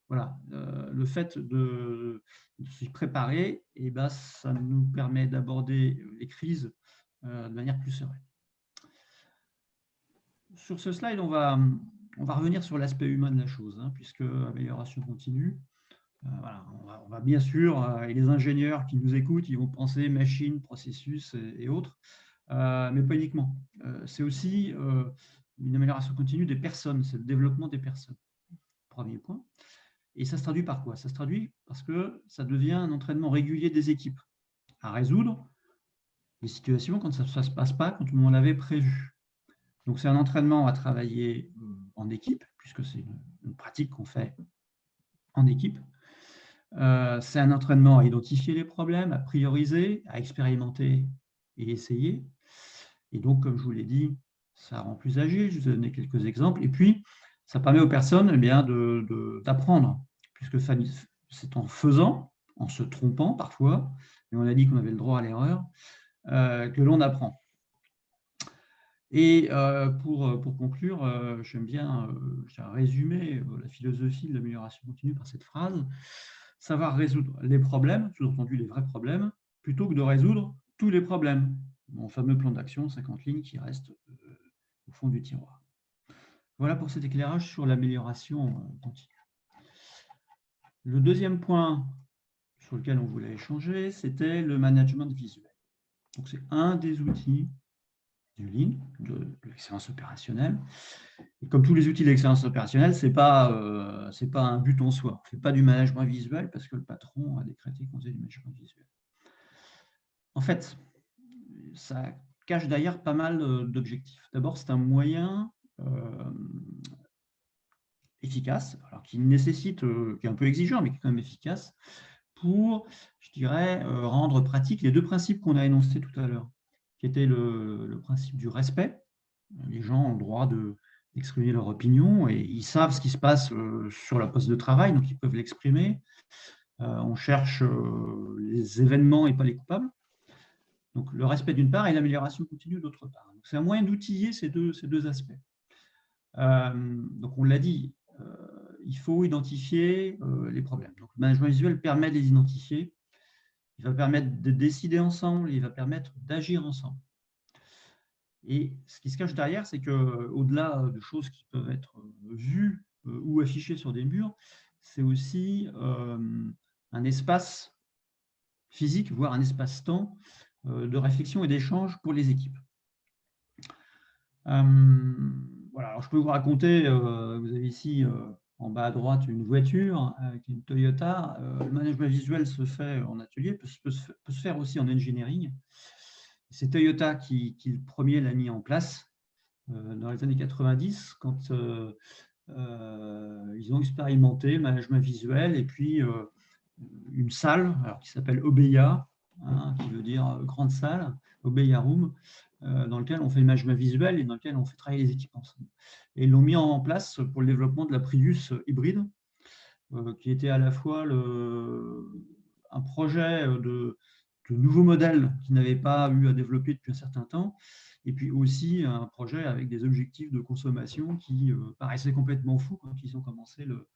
voilà, le fait de s'y préparer, eh ben, ça nous permet d'aborder les crises de manière plus sereine. Sur ce slide, on va revenir sur l'aspect humain de la chose, puisque amélioration continue. Voilà, on va bien sûr, et les ingénieurs qui nous écoutent, ils vont penser machine, processus et autres, mais pas uniquement. C'est aussi une amélioration continue des personnes, c'est le développement des personnes. Premier point. Et ça se traduit par quoi? Ça se traduit parce que ça devient un entraînement régulier des équipes à résoudre les situations quand ça ne se passe pas, comme on l'avait prévu. Donc, c'est un entraînement à travailler en équipe, puisque c'est une pratique qu'on fait en équipe. C'est un entraînement à identifier les problèmes, à prioriser, à expérimenter et essayer. Et donc, comme je vous l'ai dit, ça rend plus agile. Je vous ai donné quelques exemples. Et puis, ça permet aux personnes d'apprendre, puisque c'est en faisant, en se trompant parfois, et on a dit qu'on avait le droit à l'erreur, que l'on apprend. Et pour conclure, j'aime bien résumer la philosophie de l'amélioration continue par cette phrase: savoir résoudre les problèmes, sous-entendu les vrais problèmes, plutôt que de résoudre tous les problèmes. Mon fameux plan d'action, 50 lignes qui reste au fond du tiroir. Voilà pour cet éclairage sur l'amélioration continue. Le deuxième point sur lequel on voulait échanger, c'était le management visuel. Donc, c'est un des outils du Lean, de l'excellence opérationnelle. Et comme tous les outils d'excellence opérationnelle, ce n'est pas un but en soi. On ne fait pas du management visuel parce que le patron a décrété qu'on faisait du management visuel. En fait, ça cache d'ailleurs pas mal d'objectifs. D'abord, c'est un moyen efficace, alors qui nécessite, qui est un peu exigeant, mais qui est quand même efficace, pour, je dirais, rendre pratique les deux principes qu'on a énoncés tout à l'heure, qui était le principe du respect. Les gens ont le droit d'exprimer leur opinion et ils savent ce qui se passe sur la poste de travail, donc ils peuvent l'exprimer. On cherche les événements et pas les coupables. Donc le respect d'une part et l'amélioration continue d'autre part. C'est un moyen d'outiller ces deux aspects. Donc on l'a dit, il faut identifier les problèmes. Donc le management visuel permet de les identifier, il va permettre de décider ensemble, il va permettre d'agir ensemble. Et ce qui se cache derrière, c'est qu'au-delà de choses qui peuvent être vues ou affichées sur des murs, c'est aussi un espace physique, voire un espace-temps de réflexion et d'échange pour les équipes. Voilà, alors je peux vous raconter, vous avez ici en bas à droite une voiture avec une Toyota. Le management visuel se fait en atelier, peut se faire aussi en engineering. C'est Toyota qui le premier l'a mis en place dans les années 90, quand ils ont expérimenté le management visuel et puis une salle alors, qui s'appelle Obeya, qui veut dire grande salle, Obeya Room, dans lequel on fait le management visuel et dans lequel on fait travailler les équipes ensemble. Et ils l'ont mis en place pour le développement de la Prius hybride, qui était à la fois un projet de nouveaux modèles qu'ils n'avaient pas eu à développer depuis un certain temps, et puis aussi un projet avec des objectifs de consommation qui paraissaient complètement fous quand ils ont commencé le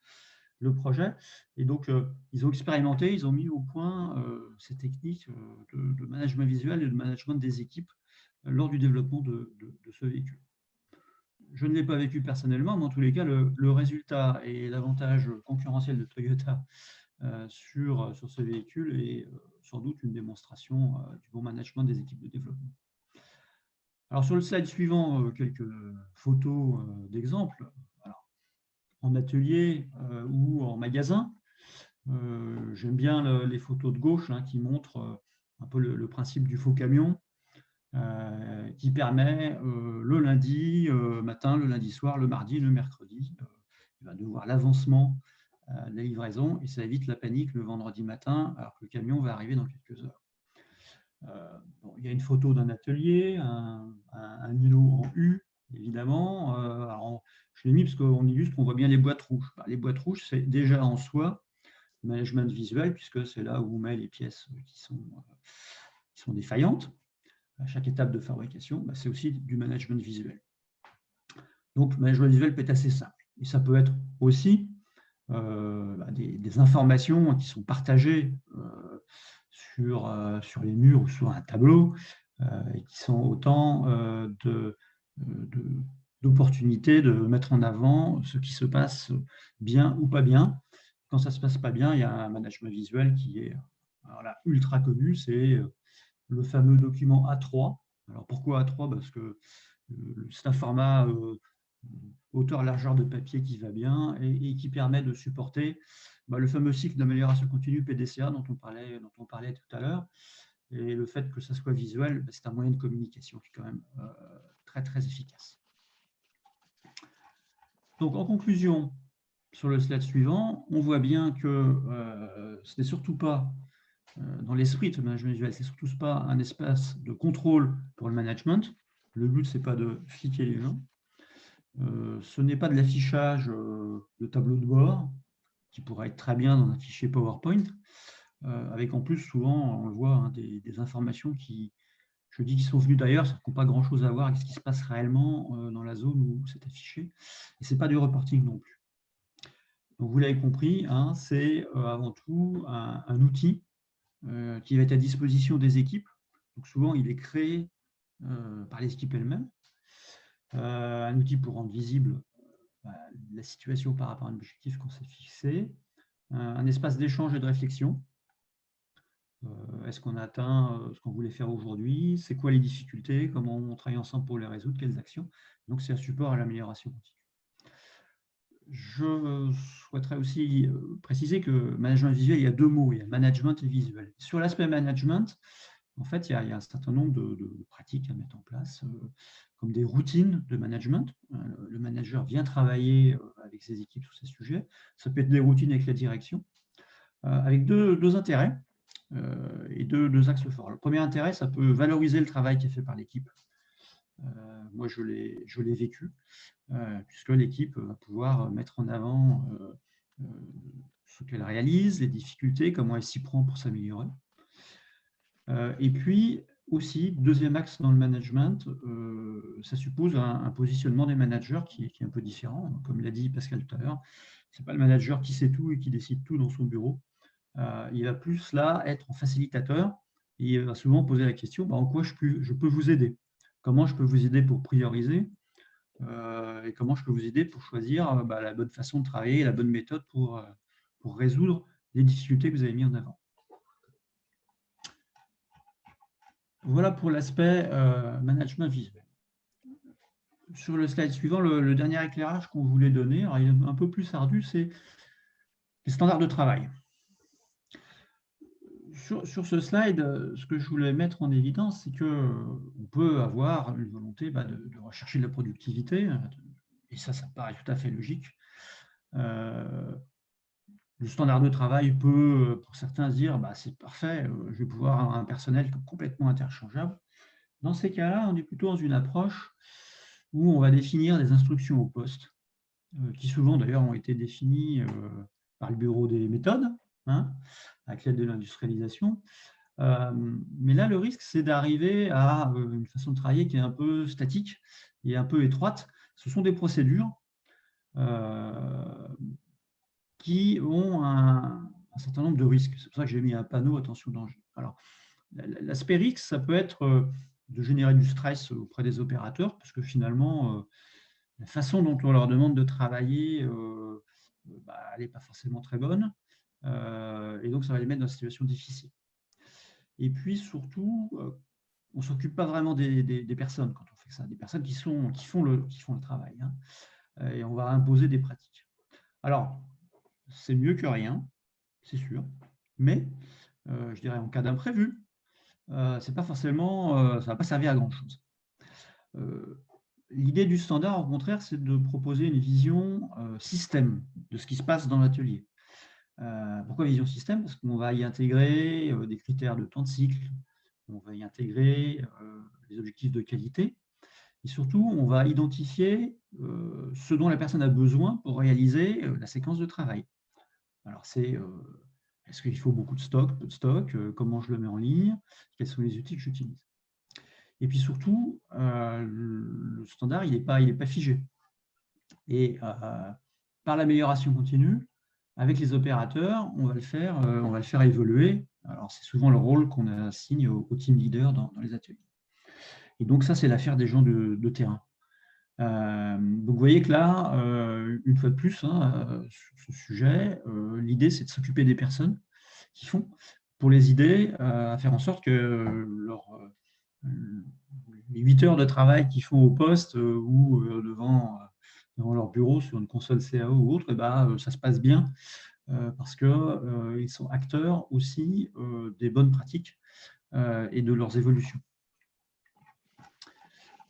projet. Et donc, ils ont expérimenté, ils ont mis au point ces techniques de management visuel et de management des équipes lors du développement de ce véhicule. Je ne l'ai pas vécu personnellement, mais en tous les cas, le résultat et l'avantage concurrentiel de Toyota sur ce véhicule est sans doute une démonstration du bon management des équipes de développement. Alors, sur le slide suivant, quelques photos d'exemples. En atelier ou en magasin. J'aime bien les photos de gauche qui montrent un peu le principe du faux camion qui permet le lundi matin, le lundi soir, le mardi, le mercredi de voir l'avancement de la livraison et ça évite la panique le vendredi matin alors que le camion va arriver dans quelques heures. Il y a une photo d'un atelier, un îlot en U, évidemment. Alors, je l'ai mis parce qu'on illustre, on voit bien les boîtes rouges. Les boîtes rouges, c'est déjà en soi management visuel, puisque c'est là où on met les pièces qui sont défaillantes. À chaque étape de fabrication, c'est aussi du management visuel. Donc, le management visuel peut être assez simple. Et ça peut être aussi des informations qui sont partagées sur les murs ou sur un tableau, et qui sont autant d'opportunités de mettre en avant ce qui se passe bien ou pas bien. Quand ça ne se passe pas bien, il y a un management visuel qui est ultra connu, c'est le fameux document A3. Alors pourquoi A3 ? Parce que c'est un format hauteur-largeur de papier qui va bien et qui permet de supporter le fameux cycle d'amélioration continue PDCA dont on parlait tout à l'heure. Et le fait que ça soit visuel, c'est un moyen de communication qui est quand même très, très efficace. Donc, en conclusion, sur le slide suivant, on voit bien que ce n'est surtout pas, dans l'esprit de ce management visuel, c'est surtout pas un espace de contrôle pour le management. Le but, ce n'est pas de fliquer les gens. Ce n'est pas de l'affichage de tableau de bord, qui pourrait être très bien dans un fichier PowerPoint, avec en plus souvent, on le voit, des informations qui sont venues d'ailleurs, ça n'a pas grand-chose à voir avec ce qui se passe réellement dans la zone où c'est affiché. Et ce n'est pas du reporting non plus. Donc vous l'avez compris, c'est avant tout un outil qui va être à disposition des équipes. Donc souvent, il est créé par les équipes elles-mêmes. Un outil pour rendre visible la situation par rapport à un objectif qu'on s'est fixé. Un espace d'échange et de réflexion. Est-ce qu'on a atteint ce qu'on voulait faire aujourd'hui? C'est quoi les difficultés? Comment on travaille ensemble pour les résoudre? Quelles actions? Donc, c'est un support à l'amélioration continue. Je souhaiterais aussi préciser que management visuel, il y a deux mots, il y a management et visuel. Sur l'aspect management, en fait, il y a un certain nombre de pratiques à mettre en place, comme des routines de management. Le manager vient travailler avec ses équipes sur ces sujets. Ça peut être des routines avec la direction, avec deux intérêts et deux axes forts. Le premier intérêt, ça peut valoriser le travail qui est fait par l'équipe. Moi, je l'ai vécu, puisque l'équipe va pouvoir mettre en avant ce qu'elle réalise, les difficultés, comment elle s'y prend pour s'améliorer. Et puis, aussi, deuxième axe dans le management, ça suppose un positionnement des managers qui est un peu différent. Comme l'a dit Pascal tout à l'heure, ce n'est pas le manager qui sait tout et qui décide tout dans son bureau. Il va plus là être en facilitateur et il va souvent poser la question en quoi je peux vous aider? Comment je peux vous aider pour prioriser et comment je peux vous aider pour choisir la bonne façon de travailler, la bonne méthode pour résoudre les difficultés que vous avez mis en avant. Voilà pour l'aspect management visuel. Sur le slide suivant, le dernier éclairage qu'on voulait donner, alors il est un peu plus ardu, c'est les standards de travail. Sur ce slide, ce que je voulais mettre en évidence, c'est qu'on peut avoir une volonté de rechercher de la productivité, et ça paraît tout à fait logique. Le standard de travail peut, pour certains, se dire c'est parfait, je vais pouvoir avoir un personnel complètement interchangeable. Dans ces cas-là, on est plutôt dans une approche où on va définir des instructions au poste, qui souvent d'ailleurs ont été définies par le bureau des méthodes, avec l'aide de l'industrialisation. Mais là, le risque, c'est d'arriver à une façon de travailler qui est un peu statique et un peu étroite. Ce sont des procédures qui ont un certain nombre de risques. C'est pour ça que j'ai mis un panneau attention danger. Alors, l'aspect risque, ça peut être de générer du stress auprès des opérateurs, parce que finalement, la façon dont on leur demande de travailler, elle n'est pas forcément très bonne, et donc ça va les mettre dans une situation difficile. Et puis surtout, on ne s'occupe pas vraiment des personnes quand on fait ça, des personnes qui font le travail, hein, et on va imposer des pratiques. Alors, c'est mieux que rien, c'est sûr, mais je dirais en cas d'imprévu, c'est pas forcément, ça ne va pas servir à grand-chose. L'idée du standard, au contraire, c'est de proposer une vision système de ce qui se passe dans l'atelier. Pourquoi vision système? Parce qu'on va y intégrer des critères de temps de cycle, on va y intégrer les objectifs de qualité, et surtout, on va identifier ce dont la personne a besoin pour réaliser la séquence de travail. Alors, c'est est-ce qu'il faut beaucoup de stock, peu de stock, comment je le mets en ligne, quels sont les outils que j'utilise. Et puis surtout, le standard, il n'est pas figé. Et par l'amélioration continue, avec les opérateurs, on va le faire évoluer. Alors, c'est souvent le rôle qu'on assigne au team leader dans les ateliers. Et donc, ça, c'est l'affaire des gens de terrain. Donc, vous voyez que là, une fois de plus, sur ce sujet, l'idée, c'est de s'occuper des personnes qui font, pour les aider à faire en sorte que les 8 heures de travail qu'ils font au poste ou devant leur bureau sur une console CAO ou autre, ça se passe bien parce qu'ils sont acteurs aussi des bonnes pratiques et de leurs évolutions.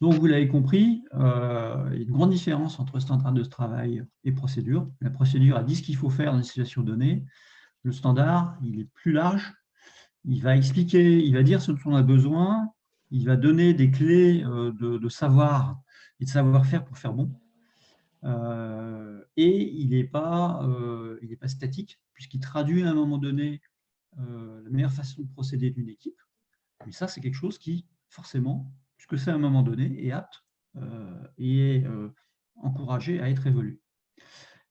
Donc, vous l'avez compris, il y a une grande différence entre standard de travail et procédure. La procédure a dit ce qu'il faut faire dans une situation donnée. Le standard, il est plus large. Il va expliquer, il va dire ce dont on a besoin. Il va donner des clés de savoir et de savoir-faire pour faire bon. Et il n'est pas statique, puisqu'il traduit à un moment donné la meilleure façon de procéder d'une équipe. Mais ça, c'est quelque chose qui, forcément, puisque c'est à un moment donné, est apte et est encouragé à être évolué.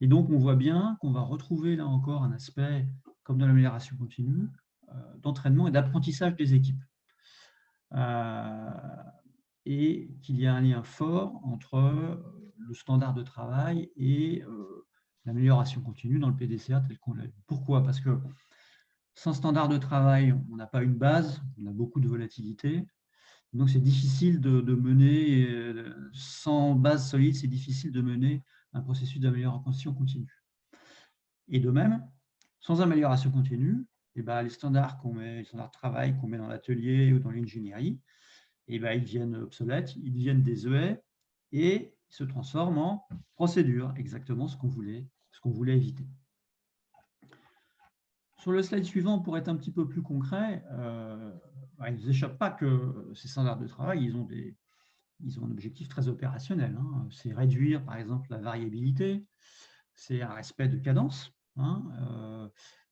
Et donc, on voit bien qu'on va retrouver là encore un aspect, comme dans l'amélioration continue, d'entraînement et d'apprentissage des équipes. Et qu'il y a un lien fort entre le standard de travail et l'amélioration continue dans le PDCA tel qu'on l'a vu. Pourquoi? Parce que sans standard de travail, on n'a pas une base, on a beaucoup de volatilité. Donc, c'est difficile de mener, sans base solide, c'est difficile de mener un processus d'amélioration continue. Et de même, sans amélioration continue, les standards les standards de travail qu'on met dans l'atelier ou dans l'ingénierie, ils deviennent obsolètes, ils deviennent désuets et ils se transforment en procédure, exactement ce qu'on voulait éviter. Sur le slide suivant, pour être un petit peu plus concret, il ne nous échappe pas que ces standards de travail, ils ont un objectif très opérationnel. Hein. C'est réduire, par exemple, la variabilité, c'est un respect de cadence,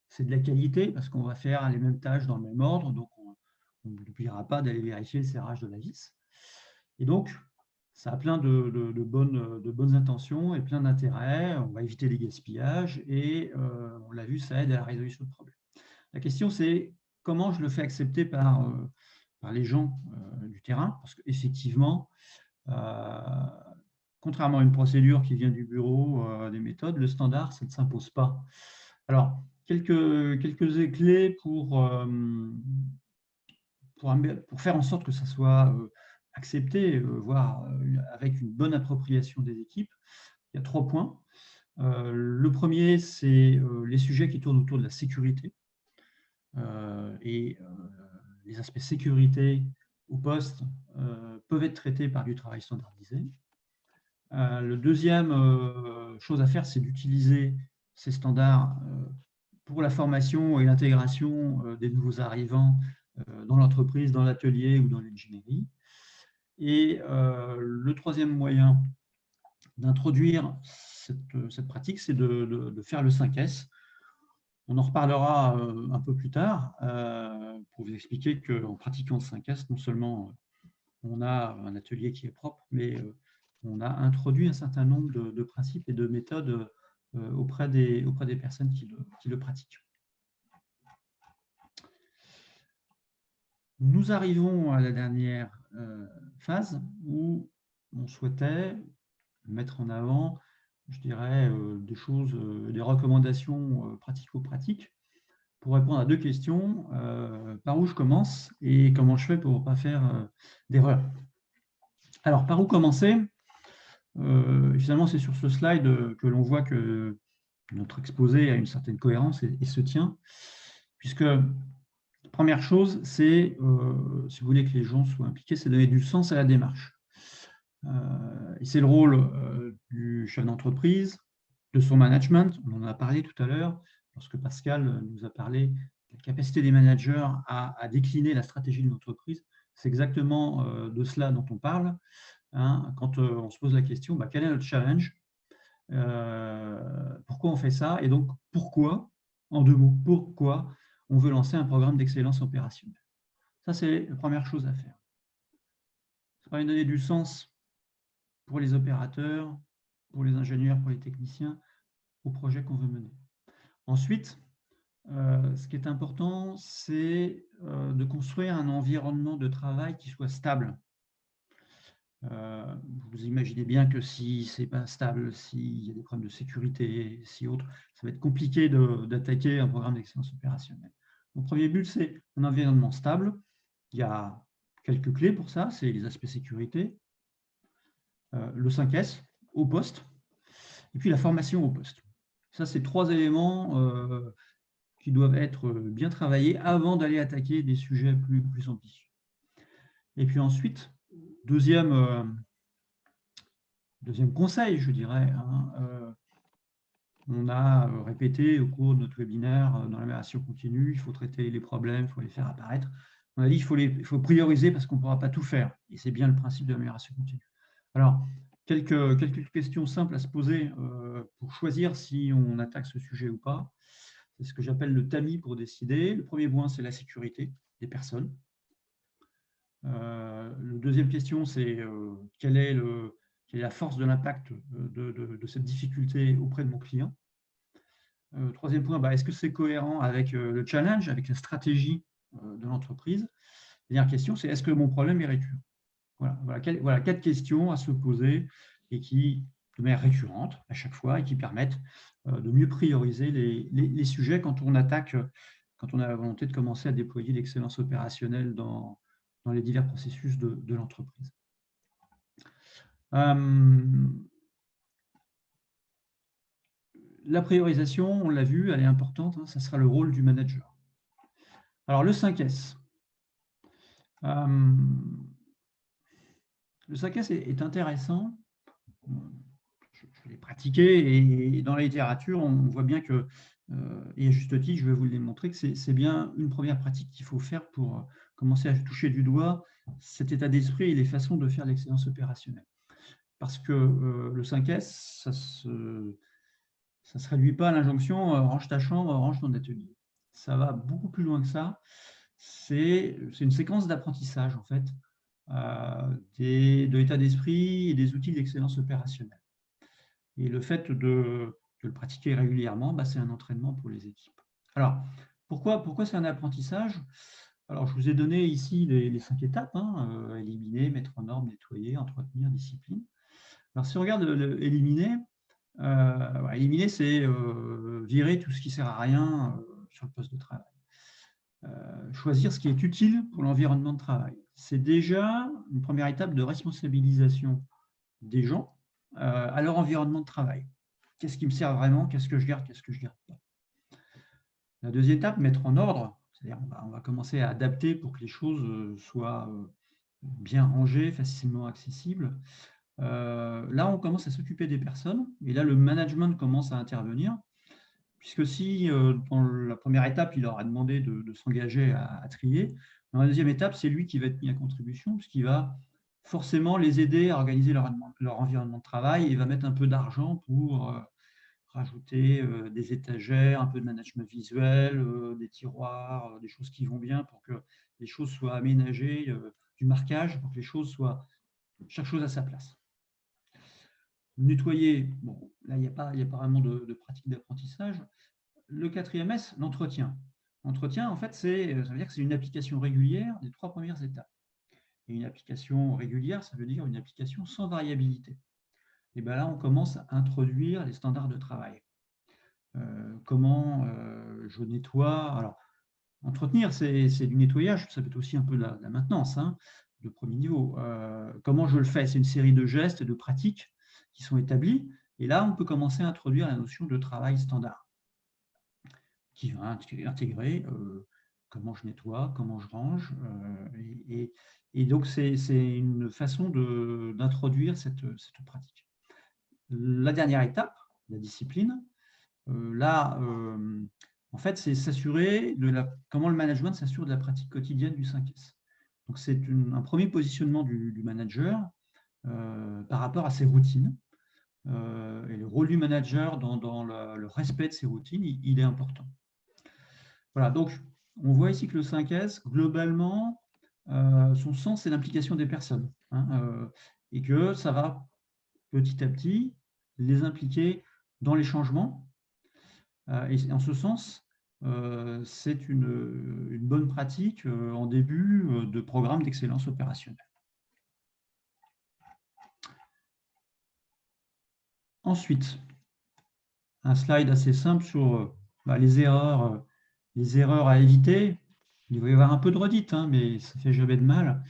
c'est de la qualité, parce qu'on va faire les mêmes tâches dans le même ordre, donc on n'oubliera pas d'aller vérifier le serrage de la vis. Et donc, ça a plein de bonnes intentions et plein d'intérêts. On va éviter les gaspillages et on l'a vu, ça aide à la résolution de problèmes. La question, c'est comment je le fais accepter par les gens du terrain, parce qu'effectivement, contrairement à une procédure qui vient du bureau des méthodes, le standard, ça ne s'impose pas. Alors, quelques clés pour faire en sorte que ça soit accepté, voire avec une bonne appropriation des équipes. Il y a 3 points. Le premier, c'est les sujets qui tournent autour de la sécurité et les aspects sécurité au poste peuvent être traités par du travail standardisé. Le deuxième chose à faire, c'est d'utiliser ces standards pour la formation et l'intégration des nouveaux arrivants dans l'entreprise, dans l'atelier ou dans l'ingénierie. Et le troisième moyen d'introduire cette pratique, c'est de faire le 5S. On en reparlera un peu plus tard pour vous expliquer qu'en pratiquant le 5S, non seulement on a un atelier qui est propre, mais on a introduit un certain nombre de principes et de méthodes auprès des personnes qui le pratiquent. Nous arrivons à la dernière phase où on souhaitait mettre en avant, je dirais, des choses, des recommandations pratico-pratiques pour répondre à deux questions. Par où je commence et comment je fais pour ne pas faire d'erreur? Alors, par où commencer? Finalement, c'est sur ce slide que l'on voit que notre exposé a une certaine cohérence et se tient, puisque la première chose, c'est, si vous voulez que les gens soient impliqués, c'est donner du sens à la démarche. Et c'est le rôle du chef d'entreprise, de son management. On en a parlé tout à l'heure, lorsque Pascal nous a parlé de la capacité des managers à décliner la stratégie de l'entreprise. C'est exactement de cela dont on parle. Hein, quand on se pose la question, quel est notre challenge? Pourquoi on fait ça? Et donc, pourquoi, en deux mots, pourquoi on veut lancer un programme d'excellence opérationnelle? Ça, c'est la première chose à faire. Ça va donner du sens pour les opérateurs, pour les ingénieurs, pour les techniciens, au projet qu'on veut mener. Ensuite, ce qui est important, c'est de construire un environnement de travail qui soit stable. Vous imaginez bien que si ce n'est pas stable, s'il y a des problèmes de sécurité, si autre, ça va être compliqué d'attaquer un programme d'excellence opérationnelle. Mon premier but, c'est un environnement stable. Il y a quelques clés pour ça, c'est les aspects sécurité, le 5S au poste, et puis la formation au poste. Ça, c'est trois éléments qui doivent être bien travaillés avant d'aller attaquer des sujets plus ambitieux. Et puis ensuite, deuxième conseil, je dirais, on a répété au cours de notre webinaire dans l'amélioration continue, il faut traiter les problèmes, il faut les faire apparaître. On a dit qu'il faut prioriser parce qu'on ne pourra pas tout faire. Et c'est bien le principe de l'amélioration continue. Alors, quelques questions simples à se poser pour choisir si on attaque ce sujet ou pas. C'est ce que j'appelle le tamis pour décider. Le premier point, c'est la sécurité des personnes. La deuxième question, c'est quelle est la force de l'impact de cette difficulté auprès de mon client. Troisième point, est-ce que c'est cohérent avec le challenge, avec la stratégie de l'entreprise? Dernière question, c'est est-ce que mon problème est récurrent? Voilà, quatre questions à se poser et qui, de manière récurrente à chaque fois, et qui permettent de mieux prioriser les sujets quand on attaque, quand on a la volonté de commencer à déployer l'excellence opérationnelle dans les divers processus de l'entreprise. La priorisation, on l'a vu, elle est importante, ça sera le rôle du manager. Alors, le 5S. Le 5S est intéressant. Je l'ai pratiqué et dans la littérature, on voit bien que, et à juste titre, je vais vous le démontrer, que c'est bien une première pratique qu'il faut faire pour commencer à toucher du doigt cet état d'esprit et les façons de faire l'excellence opérationnelle. Parce que le 5S, ça ne se réduit pas à l'injonction range ta chambre, range ton atelier. Ça va beaucoup plus loin que ça. C'est une séquence d'apprentissage, en fait, de l'état d'esprit et des outils d'excellence opérationnelle. Et le fait de le pratiquer régulièrement, c'est un entraînement pour les équipes. Alors, pourquoi c'est un apprentissage? Alors, je vous ai donné ici les 5 étapes, éliminer, mettre en ordre, nettoyer, entretenir, discipline. Alors, si on regarde éliminer, éliminer, c'est virer tout ce qui ne sert à rien sur le poste de travail. Choisir ce qui est utile pour l'environnement de travail. C'est déjà une première étape de responsabilisation des gens à leur environnement de travail. Qu'est-ce qui me sert vraiment? Qu'est-ce que je garde? Qu'est-ce que je ne garde pas? La deuxième étape, mettre en ordre. C'est-à-dire on va commencer à adapter pour que les choses soient bien rangées, facilement accessibles. Là, on commence à s'occuper des personnes. Et là, le management commence à intervenir. Puisque si, dans la première étape, il leur a demandé de s'engager à trier, dans la deuxième étape, c'est lui qui va être mis à contribution, puisqu'il va forcément les aider à organiser leur environnement de travail et va mettre un peu d'argent pour rajouter des étagères, un peu de management visuel, des tiroirs, des choses qui vont bien pour que les choses soient aménagées, du marquage pour que les choses soient, chaque chose à sa place. Nettoyer, bon, là, il n'y a pas vraiment de pratique d'apprentissage. Le 4e S, l'entretien. L'entretien, en fait, ça veut dire que c'est une application régulière des 3 premières étapes. Et une application régulière, ça veut dire une application sans variabilité. Et bien là, on commence à introduire les standards de travail. Comment je nettoie. Alors, entretenir, c'est du nettoyage, ça peut être aussi un peu de la maintenance, hein, de premier niveau. Comment je le fais? C'est une série de gestes et de pratiques qui sont établis. Et là, on peut commencer à introduire la notion de travail standard, qui va intégrer comment je nettoie, comment je range. Et donc, c'est une façon d'introduire cette pratique. La dernière étape, la discipline, là, en fait, c'est s'assurer comment le management s'assure de la pratique quotidienne du 5S. Donc, c'est un premier positionnement du manager par rapport à ses routines. Et le rôle du manager dans le respect de ses routines, il est important. Voilà, donc on voit ici que le 5S, globalement, son sens, c'est l'implication des personnes, hein, et que ça va petit à petit les impliquer dans les changements. Et en ce sens, c'est une bonne pratique en début de programme d'excellence opérationnelle. Ensuite, un slide assez simple sur les erreurs à éviter. Il va y avoir un peu de redite, hein, mais ça ne fait jamais de mal.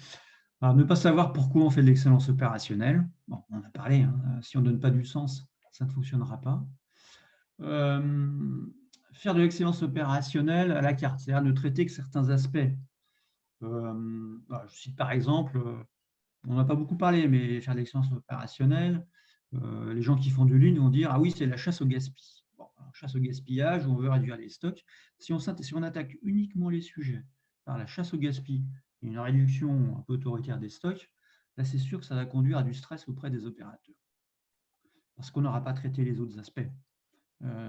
Alors, ne pas savoir pourquoi on fait de l'excellence opérationnelle. Bon, on en a parlé, hein, si on ne donne pas du sens, ça ne fonctionnera pas. Faire de l'excellence opérationnelle à la carte, c'est-à-dire ne traiter que certains aspects. Je cite par exemple, on n'a pas beaucoup parlé, mais faire de l'excellence opérationnelle, les gens qui font du lean vont dire « Ah oui, c'est la chasse au gaspillage ». Bon, chasse au gaspillage, on veut réduire les stocks. Si on attaque uniquement les sujets par la chasse au gaspillage et une réduction un peu autoritaire des stocks, là c'est sûr que ça va conduire à du stress auprès des opérateurs. Parce qu'on n'aura pas traité les autres aspects.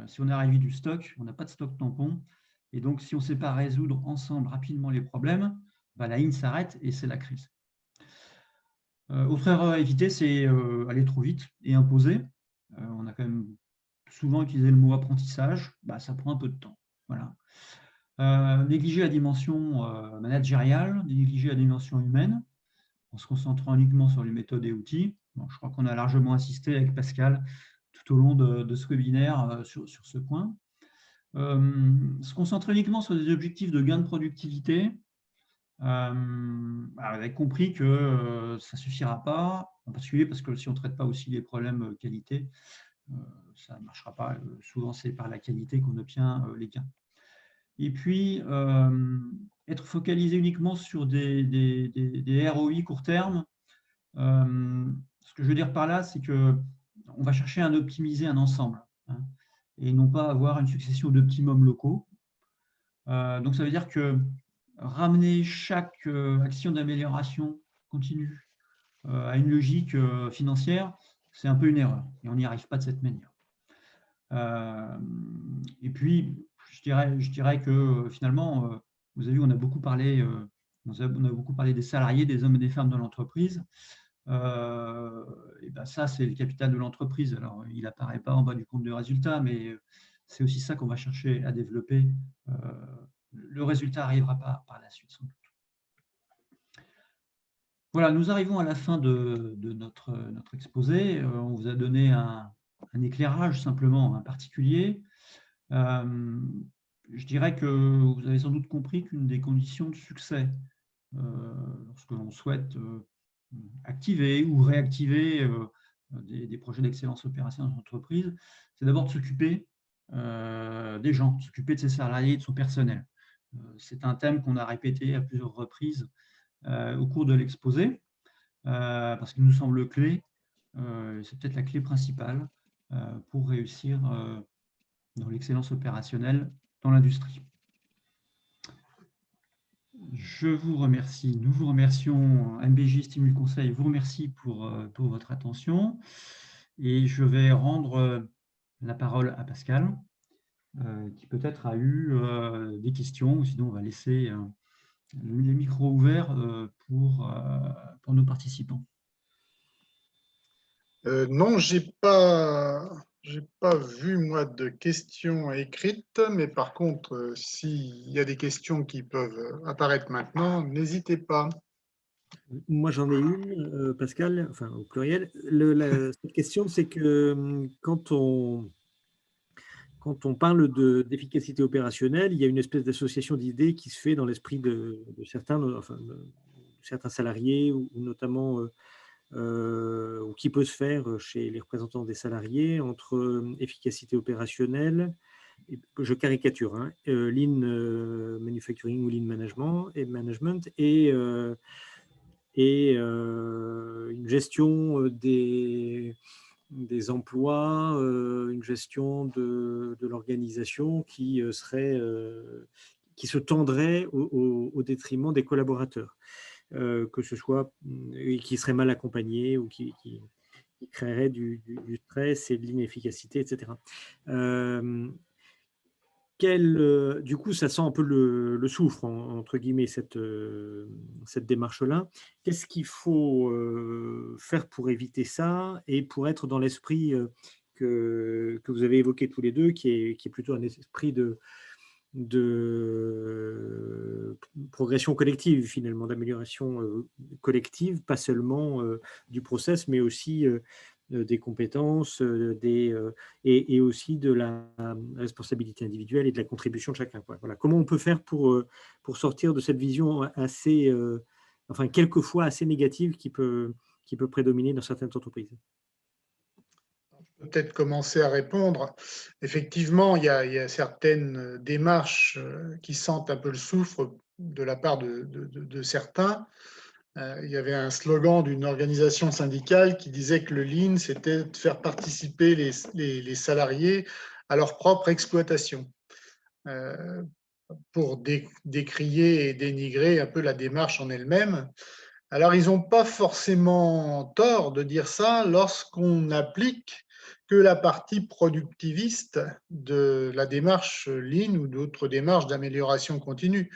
Si on a réduit du stock, on n'a pas de stock tampon. Et donc, si on ne sait pas résoudre ensemble rapidement les problèmes, la ligne s'arrête et c'est la crise. Autre erreur à éviter, c'est aller trop vite et imposer. On a quand même souvent utilisé le mot apprentissage. Ça prend un peu de temps. Voilà. Négliger la dimension managériale, négliger la dimension humaine, en se concentrant uniquement sur les méthodes et outils. Bon, je crois qu'on a largement insisté avec Pascal tout au long de ce webinaire sur ce point. Se concentrer uniquement sur des objectifs de gain de productivité. Vous avez compris que ça ne suffira pas, en particulier parce que si on ne traite pas aussi les problèmes qualité, ça ne marchera pas. Souvent, c'est par la qualité qu'on obtient les gains. Et puis, être focalisé uniquement sur des ROI court terme. Ce que je veux dire par là, c'est qu'on va chercher à optimiser un ensemble, hein, et non pas avoir une succession d'optimums locaux. Donc, ça veut dire que ramener chaque action d'amélioration continue à une logique financière, c'est un peu une erreur, et on n'y arrive pas de cette manière. Et puis, je dirais que finalement, vous avez vu, on a beaucoup parlé des salariés, des hommes et des femmes de l'entreprise. Ça, c'est le capital de l'entreprise. Alors, il n'apparaît pas en bas du compte de résultat, mais c'est aussi ça qu'on va chercher à développer. Le résultat n'arrivera pas par la suite, sans doute. Voilà, nous arrivons à la fin de notre exposé. On vous a donné un éclairage simplement particulier. Je dirais que vous avez sans doute compris qu'une des conditions de succès lorsque l'on souhaite activer ou réactiver des projets d'excellence opérationnelle dans l'entreprise, c'est d'abord de s'occuper des gens, de s'occuper de ses salariés et de son personnel. C'est un thème qu'on a répété à plusieurs reprises au cours de l'exposé, parce qu'il nous semble clé, c'est peut-être la clé principale pour réussir dans l'excellence opérationnelle dans l'industrie. Je vous remercie. Nous vous remercions, MBJ Stimul Conseil vous remercie pour votre attention. Et je vais rendre la parole à Pascal, qui peut-être a eu des questions. Sinon, on va laisser les micros ouverts pour nos participants. Non, j'ai pas vu moi de questions écrites, mais par contre, s'il y a des questions qui peuvent apparaître maintenant, n'hésitez pas. Moi, j'en ai une, Pascal, enfin au pluriel. Cette question, c'est que quand on parle d'efficacité opérationnelle, il y a une espèce d'association d'idées qui se fait dans l'esprit de certains, enfin, de certains salariés, ou notamment, ou qui peut se faire chez les représentants des salariés, entre efficacité opérationnelle, je caricature, hein, lean manufacturing ou lean management, et une gestion des emplois, une gestion de l'organisation qui qui se tendrait au détriment des collaborateurs, que ce soit, et qui serait mal accompagnés, ou qui créerait du stress et de l'inefficacité, etc. Du coup, ça sent un peu le soufre, entre guillemets, cette démarche-là. Qu'est-ce qu'il faut faire pour éviter ça, et pour être dans l'esprit que vous avez évoqué tous les deux, qui est plutôt un esprit de progression collective, finalement, d'amélioration collective, pas seulement du process, mais aussi des compétences, et aussi de la responsabilité individuelle et de la contribution de chacun, quoi. Voilà. Comment on peut faire pour sortir de cette vision assez, enfin, quelquefois assez négative, qui peut prédominer dans certaines entreprises? Peut-être commencer à répondre. Effectivement, il y a certaines démarches qui sentent un peu le soufre de la part de certains. Il y avait un slogan d'une organisation syndicale qui disait que le lean, c'était de faire participer les salariés à leur propre exploitation, pour décrier et dénigrer un peu la démarche en elle-même. Alors, ils n'ont pas forcément tort de dire ça lorsqu'on applique que la partie productiviste de la démarche Lean ou d'autres démarches d'amélioration continue.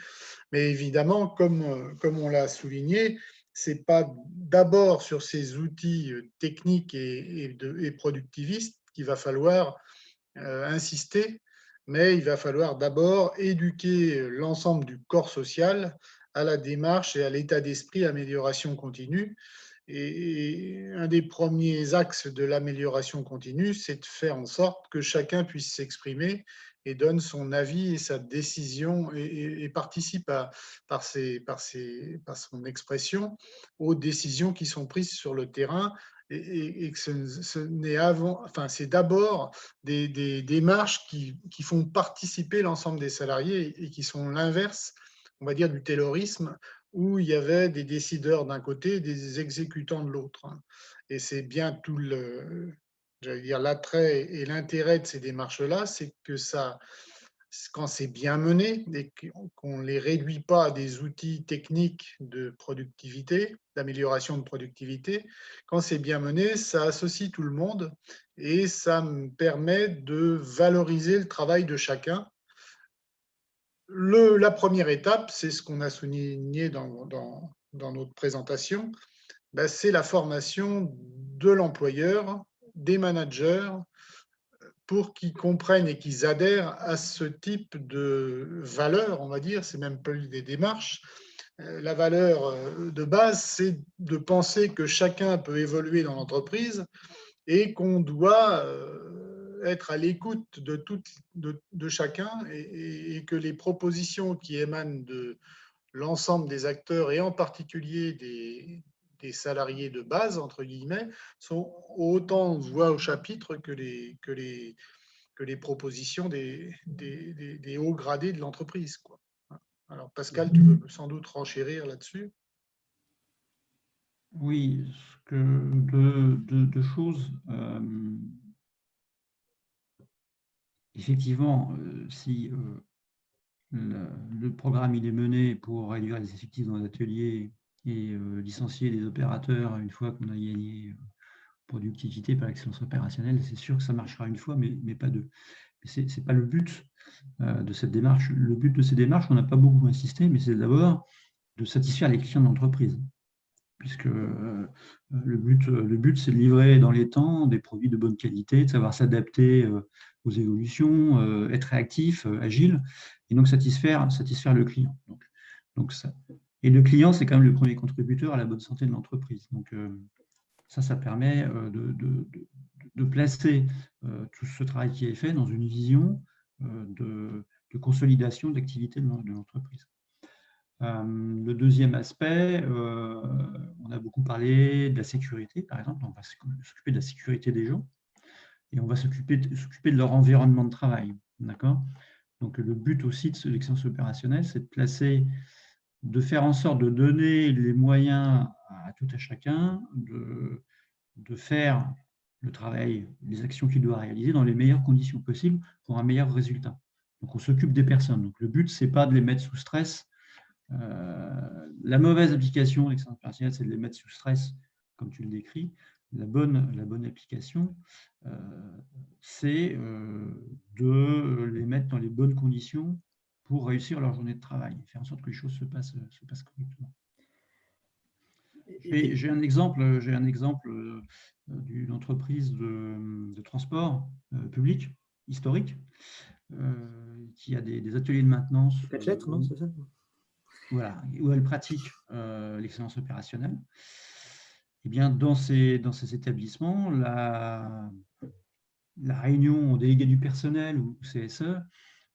Mais évidemment, comme on l'a souligné, ce n'est pas d'abord sur ces outils techniques et productivistes qu'il va falloir insister, mais il va falloir d'abord éduquer l'ensemble du corps social à la démarche et à l'état d'esprit amélioration continue. Et un des premiers axes de l'amélioration continue, c'est de faire en sorte que chacun puisse s'exprimer et donne son avis et sa décision, et participe par son expression aux décisions qui sont prises sur le terrain, et que ce n'est enfin, c'est d'abord des démarches qui font participer l'ensemble des salariés et qui sont l'inverse, on va dire, du taylorisme, où il y avait des décideurs d'un côté et des exécutants de l'autre. Et c'est bien tout j'allais dire, l'attrait et l'intérêt de ces démarches-là, c'est que ça, quand c'est bien mené et qu'on ne les réduit pas à des outils techniques de productivité, d'amélioration de productivité, quand c'est bien mené, ça associe tout le monde et ça me permet de valoriser le travail de chacun. La première étape, c'est ce qu'on a souligné dans notre présentation, ben, c'est la formation de l'employeur, des managers, pour qu'ils comprennent et qu'ils adhèrent à ce type de valeur, on va dire, c'est même plus des démarches. La valeur de base, c'est de penser que chacun peut évoluer dans l'entreprise et qu'on doit être à l'écoute de chacun, et que les propositions qui émanent de l'ensemble des acteurs, et en particulier des salariés de base, entre guillemets, sont autant voix au chapitre que les propositions des hauts gradés de l'entreprise, quoi. Alors, Pascal, tu veux sans doute renchérir là-dessus? Oui, deux choses. Effectivement, si le programme il est mené pour réduire les effectifs dans les ateliers et licencier les opérateurs une fois qu'on a gagné productivité par l'excellence opérationnelle, c'est sûr que ça marchera une fois, mais pas deux. Ce n'est pas le but de cette démarche. Le but de ces démarches, on n'a pas beaucoup insisté, mais c'est d'abord de satisfaire les clients de l'entreprise. Puisque le but, c'est de livrer dans les temps des produits de bonne qualité, de savoir s'adapter aux évolutions, être réactif, agile, et donc satisfaire le client. Donc ça. Et le client, c'est quand même le premier contributeur à la bonne santé de l'entreprise. Donc ça permet de placer tout ce travail qui est fait dans une vision de consolidation d'activité de l'entreprise. Le deuxième aspect, on a beaucoup parlé de la sécurité, par exemple. On va s'occuper de la sécurité des gens et on va s'occuper de leur environnement de travail. D'accord ? Donc, le but aussi de l'excellence opérationnelle, c'est de faire en sorte de donner les moyens à tout à chacun de faire le travail, les actions qu'il doit réaliser dans les meilleures conditions possibles pour un meilleur résultat. Donc, on s'occupe des personnes. Donc, le but, ce n'est pas de les mettre sous stress. La mauvaise application de l'excellence opérationnelle, c'est de les mettre sous stress, comme tu le décris. La bonne application, c'est de les mettre dans les bonnes conditions pour réussir leur journée de travail, faire en sorte que les choses se passent correctement. J'ai un exemple d'une entreprise de transport public historique qui a des ateliers de maintenance. Non, c'est ça ? Voilà, où elle pratique l'excellence opérationnelle. Eh bien, dans ces établissements, la réunion au délégué du personnel ou CSE,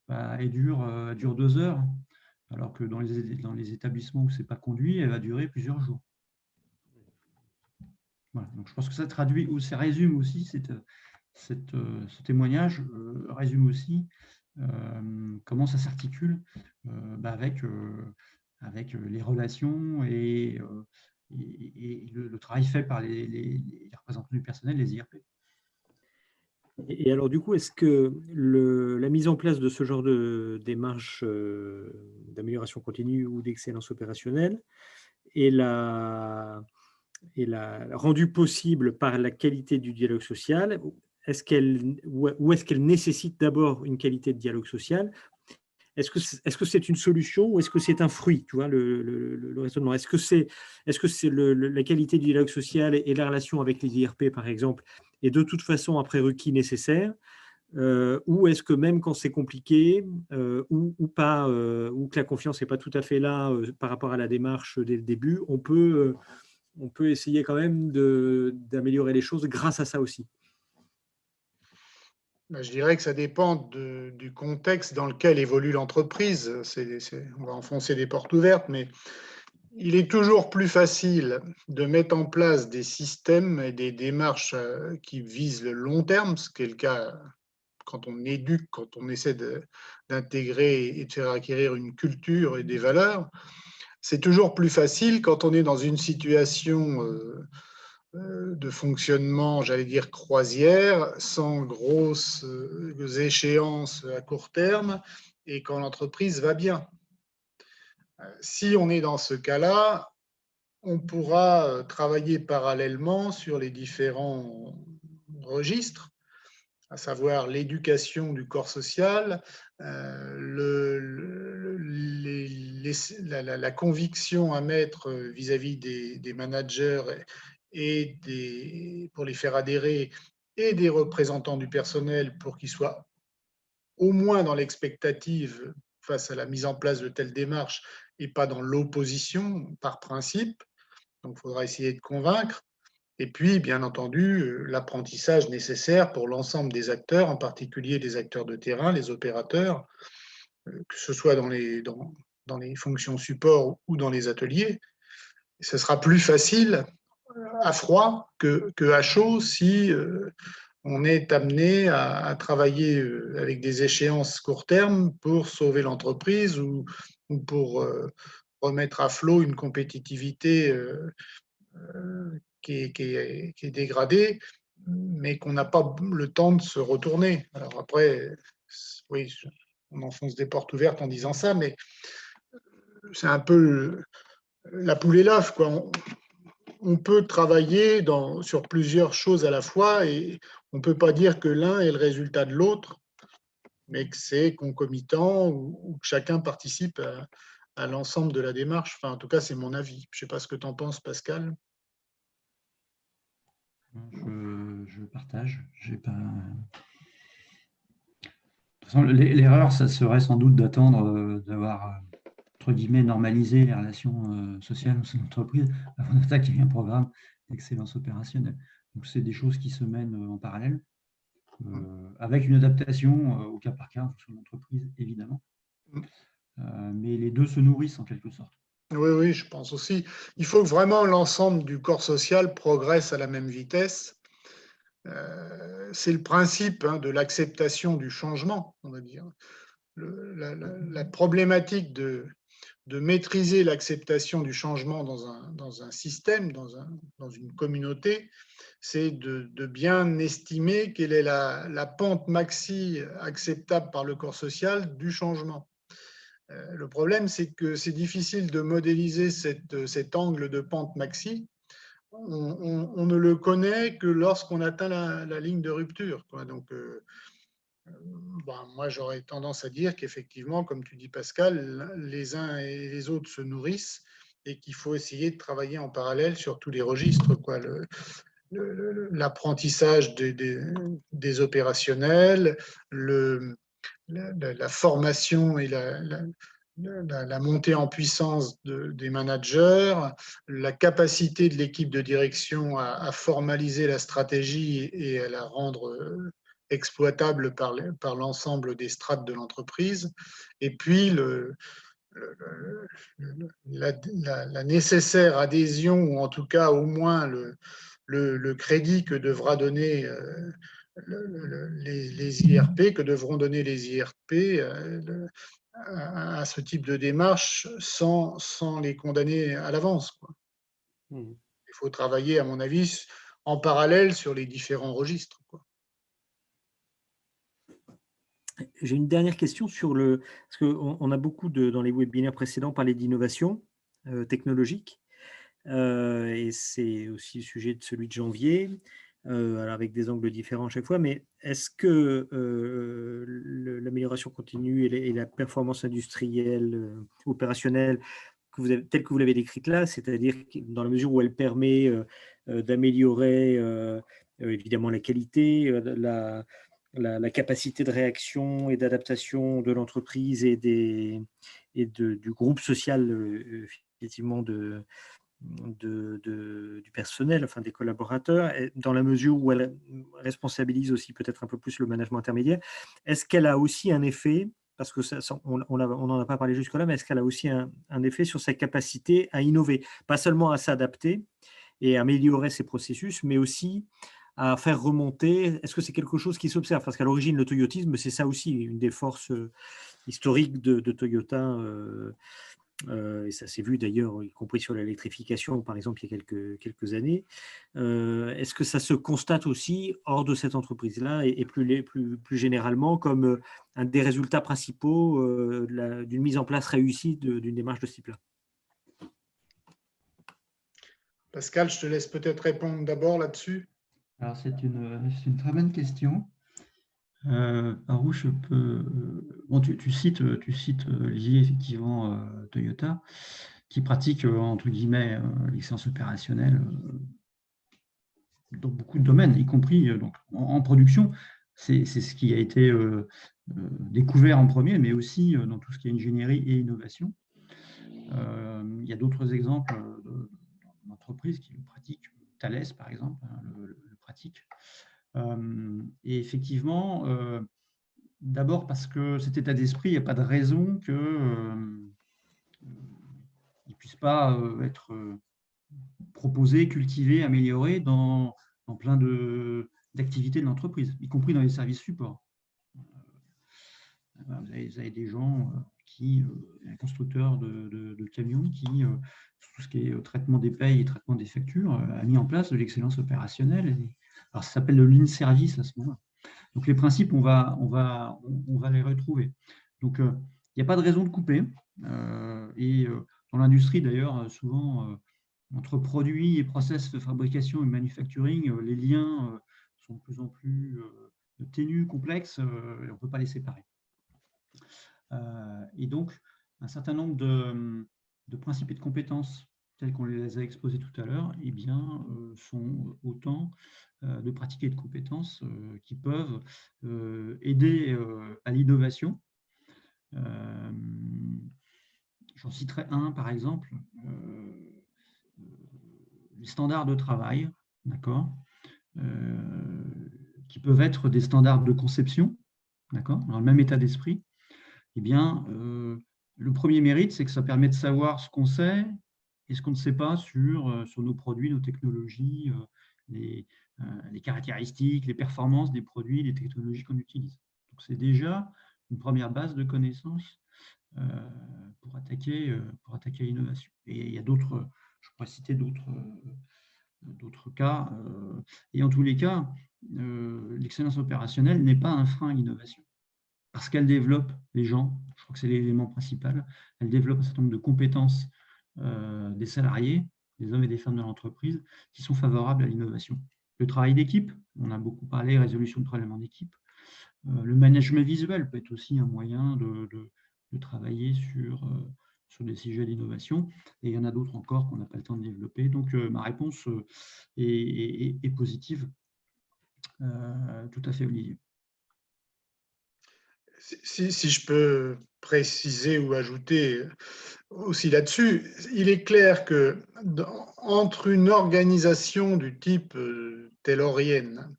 elle dure 2 heures, alors que dans les établissements où ce n'est pas conduit, elle va durer plusieurs jours. Voilà, donc je pense que ça traduit ou ça résume aussi ce témoignage résume aussi comment ça s'articule avec les relations et le travail fait par les représentants du personnel, les IRP. Et alors, du coup, est-ce que la mise en place de ce genre de démarche d'amélioration continue ou d'excellence opérationnelle est rendue possible par la qualité du dialogue social, ou est-ce qu'elle nécessite d'abord une qualité de dialogue social ? Est-ce que c'est une solution ou est-ce que c'est un fruit, tu vois, le raisonnement ? Est-ce que c'est la qualité du dialogue social et la relation avec les IRP, par exemple, est de toute façon un prérequis nécessaire, ou est-ce que même quand c'est compliqué ou pas, ou que la confiance n'est pas tout à fait là par rapport à la démarche dès le début, on peut essayer quand même d'améliorer les choses grâce à ça aussi? Je dirais que ça dépend du contexte dans lequel évolue l'entreprise. On va enfoncer des portes ouvertes, mais il est toujours plus facile de mettre en place des systèmes et des démarches qui visent le long terme, ce qui est le cas quand on éduque, quand on essaie d'intégrer et de faire acquérir une culture et des valeurs. C'est toujours plus facile quand on est dans une situation de fonctionnement, j'allais dire croisière, sans grosses échéances à court terme et quand l'entreprise va bien. Si on est dans ce cas-là, on pourra travailler parallèlement sur les différents registres, à savoir l'éducation du corps social, la conviction à mettre vis-à-vis des managers et pour les faire adhérer, et des représentants du personnel pour qu'ils soient au moins dans l'expectative face à la mise en place de telles démarches et pas dans l'opposition par principe. Donc, il faudra essayer de convaincre. Et puis, bien entendu, l'apprentissage nécessaire pour l'ensemble des acteurs, en particulier les acteurs de terrain, les opérateurs, que ce soit dans les fonctions support ou dans les ateliers. Ce sera plus facile à froid que à chaud si on est amené à travailler avec des échéances court terme pour sauver l'entreprise ou pour remettre à flot une compétitivité qui est dégradée, mais qu'on n'a pas le temps de se retourner. Alors après, oui, on enfonce des portes ouvertes en disant ça, mais c'est un peu la poule et l'œuf, quoi. on peut travailler sur plusieurs choses à la fois et on ne peut pas dire que l'un est le résultat de l'autre, mais que c'est concomitant ou que chacun participe à l'ensemble de la démarche. Enfin, en tout cas, c'est mon avis. Je ne sais pas ce que tu en penses, Pascal. Je partage. J'ai pas... De toute façon, l'erreur, ça serait sans doute d'attendre d'avoir, entre guillemets, normalisé les relations sociales au sein de l'entreprise avant d'attaquer un programme d'excellence opérationnelle. Donc, c'est des choses qui se mènent en parallèle, avec une adaptation au cas par cas sur l'entreprise, évidemment. Mais les deux se nourrissent en quelque sorte. Oui, oui, je pense aussi. Il faut que vraiment l'ensemble du corps social progresse à la même vitesse. C'est le principe de l'acceptation du changement, on va dire. La problématique de maîtriser l'acceptation du changement dans un système, dans une communauté, c'est de bien estimer quelle est la pente maxi acceptable par le corps social du changement. Le problème, c'est que c'est difficile de modéliser cet angle de pente maxi. On ne le connaît que lorsqu'on atteint la ligne de rupture, quoi. Donc, moi, j'aurais tendance à dire qu'effectivement, comme tu dis, Pascal, les uns et les autres se nourrissent et qu'il faut essayer de travailler en parallèle sur tous les registres, quoi. L'apprentissage des opérationnels, la formation et la montée en puissance des managers, la capacité de l'équipe de direction à formaliser la stratégie et à la rendre exploitable par l'ensemble des strates de l'entreprise, et puis la nécessaire adhésion, ou en tout cas au moins le crédit que devra donner les IRP, que devront donner les IRP à ce type de démarche sans les condamner à l'avance. Il faut travailler, à mon avis, en parallèle sur les différents registres, quoi. J'ai une dernière question sur parce qu'on a beaucoup dans les webinaires précédents parlé d'innovation technologique, et c'est aussi le sujet de celui de janvier, alors avec des angles différents à chaque fois, mais est-ce que l'amélioration continue et la performance industrielle, opérationnelle, telle que vous l'avez décrite là, c'est-à-dire dans la mesure où elle permet d'améliorer évidemment la qualité, la capacité de réaction et d'adaptation de l'entreprise et du groupe social, effectivement, du personnel, enfin des collaborateurs, dans la mesure où elle responsabilise aussi peut-être un peu plus le management intermédiaire, est-ce qu'elle a aussi un effet, parce que on n'en a pas parlé jusque-là, mais est-ce qu'elle a aussi un effet sur sa capacité à innover, pas seulement à s'adapter et améliorer ses processus, mais aussi à faire remonter? Est-ce que c'est quelque chose qui s'observe? Parce qu'à l'origine, le toyotisme, c'est ça aussi, une des forces historiques de Toyota, et ça s'est vu d'ailleurs, y compris sur l'électrification, par exemple, il y a quelques années. Est-ce que ça se constate aussi hors de cette entreprise-là et plus généralement comme un des résultats principaux d'une mise en place réussie d'une démarche de ce type-là? Pascal, je te laisse peut-être répondre d'abord là-dessus. Alors, c'est une très bonne question. Par où je peux... Bon, tu cites lié effectivement Toyota, qui pratique, entre guillemets, l'excellence opérationnelle dans beaucoup de domaines, y compris donc, en production. C'est ce qui a été découvert en premier, mais aussi dans tout ce qui est ingénierie et innovation. Il y a d'autres exemples d'entreprises qui le pratiquent. Thales, par exemple, le pratique. Et effectivement, d'abord parce que cet état d'esprit, il n'y a pas de raison qu'il ne puisse pas être proposé, cultivé, amélioré dans plein d'activités de l'entreprise, y compris dans les services supports. Vous avez des gens un constructeur de camions qui, sur tout ce qui est traitement des payes et traitement des factures, a mis en place de l'excellence opérationnelle. Alors, ça s'appelle le lean service à ce moment-là. Donc, les principes, on va les retrouver. Donc, il n'y a pas de raison de couper. Et dans l'industrie, d'ailleurs, souvent, entre produits et process de fabrication et manufacturing, les liens sont de plus en plus ténus, complexes, et on ne peut pas les séparer. Et donc, un certain nombre de principes et de compétences tels qu'on les a exposés tout à l'heure, eh bien, sont autant de pratiques et de compétences qui peuvent aider à l'innovation. J'en citerai un, par exemple, les standards de travail, d'accord, qui peuvent être des standards de conception, d'accord, dans le même état d'esprit. Eh bien, le premier mérite, c'est que ça permet de savoir ce qu'on sait et ce qu'on ne sait pas sur nos produits, nos technologies, les caractéristiques, les performances des produits, les technologies qu'on utilise. Donc, c'est déjà une première base de connaissances pour attaquer l'innovation. Et il y a d'autres, je pourrais citer d'autres cas. Et en tous les cas, l'excellence opérationnelle n'est pas un frein à l'innovation, parce qu'elle développe les gens, je crois que c'est l'élément principal, elle développe un certain nombre de compétences des salariés, des hommes et des femmes de l'entreprise, qui sont favorables à l'innovation. Le travail d'équipe, on a beaucoup parlé, résolution de problèmes en équipe. Le management visuel peut être aussi un moyen de travailler sur des sujets d'innovation. Et il y en a d'autres encore qu'on n'a pas le temps de développer. Donc, ma réponse est positive. Tout à fait, Olivier. Si je peux préciser ou ajouter aussi là-dessus, il est clair que entre une organisation du type taylorienne,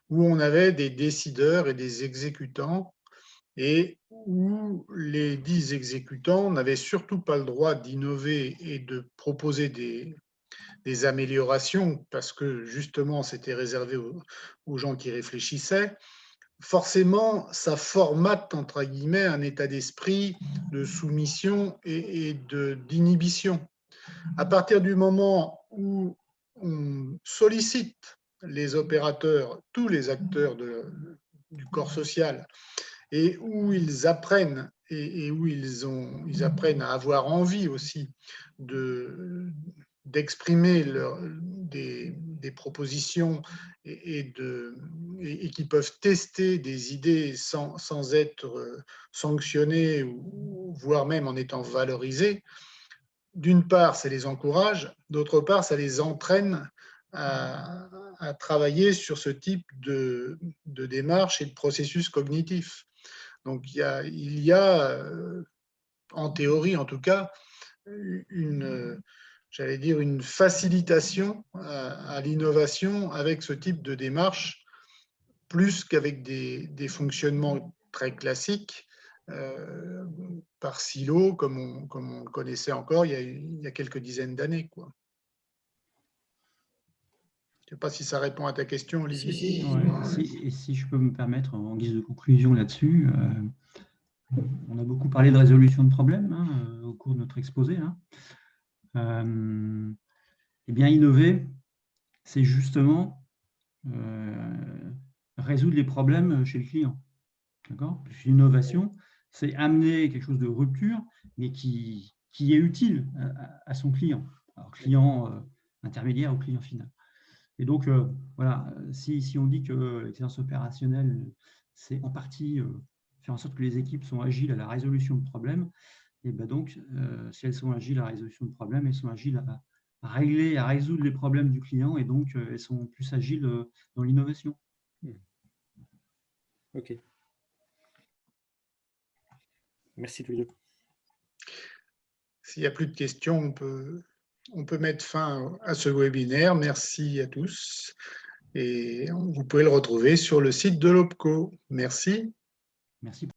où on avait des décideurs et des exécutants, et où les 10 exécutants n'avaient surtout pas le droit d'innover et de proposer des améliorations, parce que justement c'était réservé aux gens qui réfléchissaient, forcément, ça formate, entre guillemets, un état d'esprit de soumission et d'inhibition. À partir du moment où on sollicite les opérateurs, tous les acteurs du corps social, et où ils apprennent, et où ils apprennent à avoir envie aussi d'exprimer des propositions et qui peuvent tester des idées sans être sanctionnés, ou voire même en étant valorisés, d'une part, ça les encourage, d'autre part, ça les entraîne à travailler sur ce type de démarche et de processus cognitif. Donc, il y a, en théorie en tout cas, j'allais dire, une facilitation à l'innovation avec ce type de démarche, plus qu'avec des fonctionnements très classiques par silo, comme on le connaissait encore il y a quelques dizaines d'années, quoi. Je ne sais pas si ça répond à ta question, Olivier. Et si je peux me permettre, en guise de conclusion là-dessus, on a beaucoup parlé de résolution de problèmes au cours de notre exposé. Eh bien, innover, c'est justement résoudre les problèmes chez le client. D'accord ? L'innovation, c'est amener quelque chose de rupture, mais qui est utile à son client. Alors, client intermédiaire ou client final. Et donc, voilà, si on dit que l'excellence opérationnelle, c'est en partie faire en sorte que les équipes sont agiles à la résolution de problèmes, et ben donc, si elles sont agiles à la résolution de problèmes, elles sont agiles à résoudre les problèmes du client, et donc elles sont plus agiles dans l'innovation. Ok. Merci tous les deux. S'il n'y a plus de questions, on peut mettre fin à ce webinaire. Merci à tous. Et vous pouvez le retrouver sur le site de l'OPCO. Merci. Merci.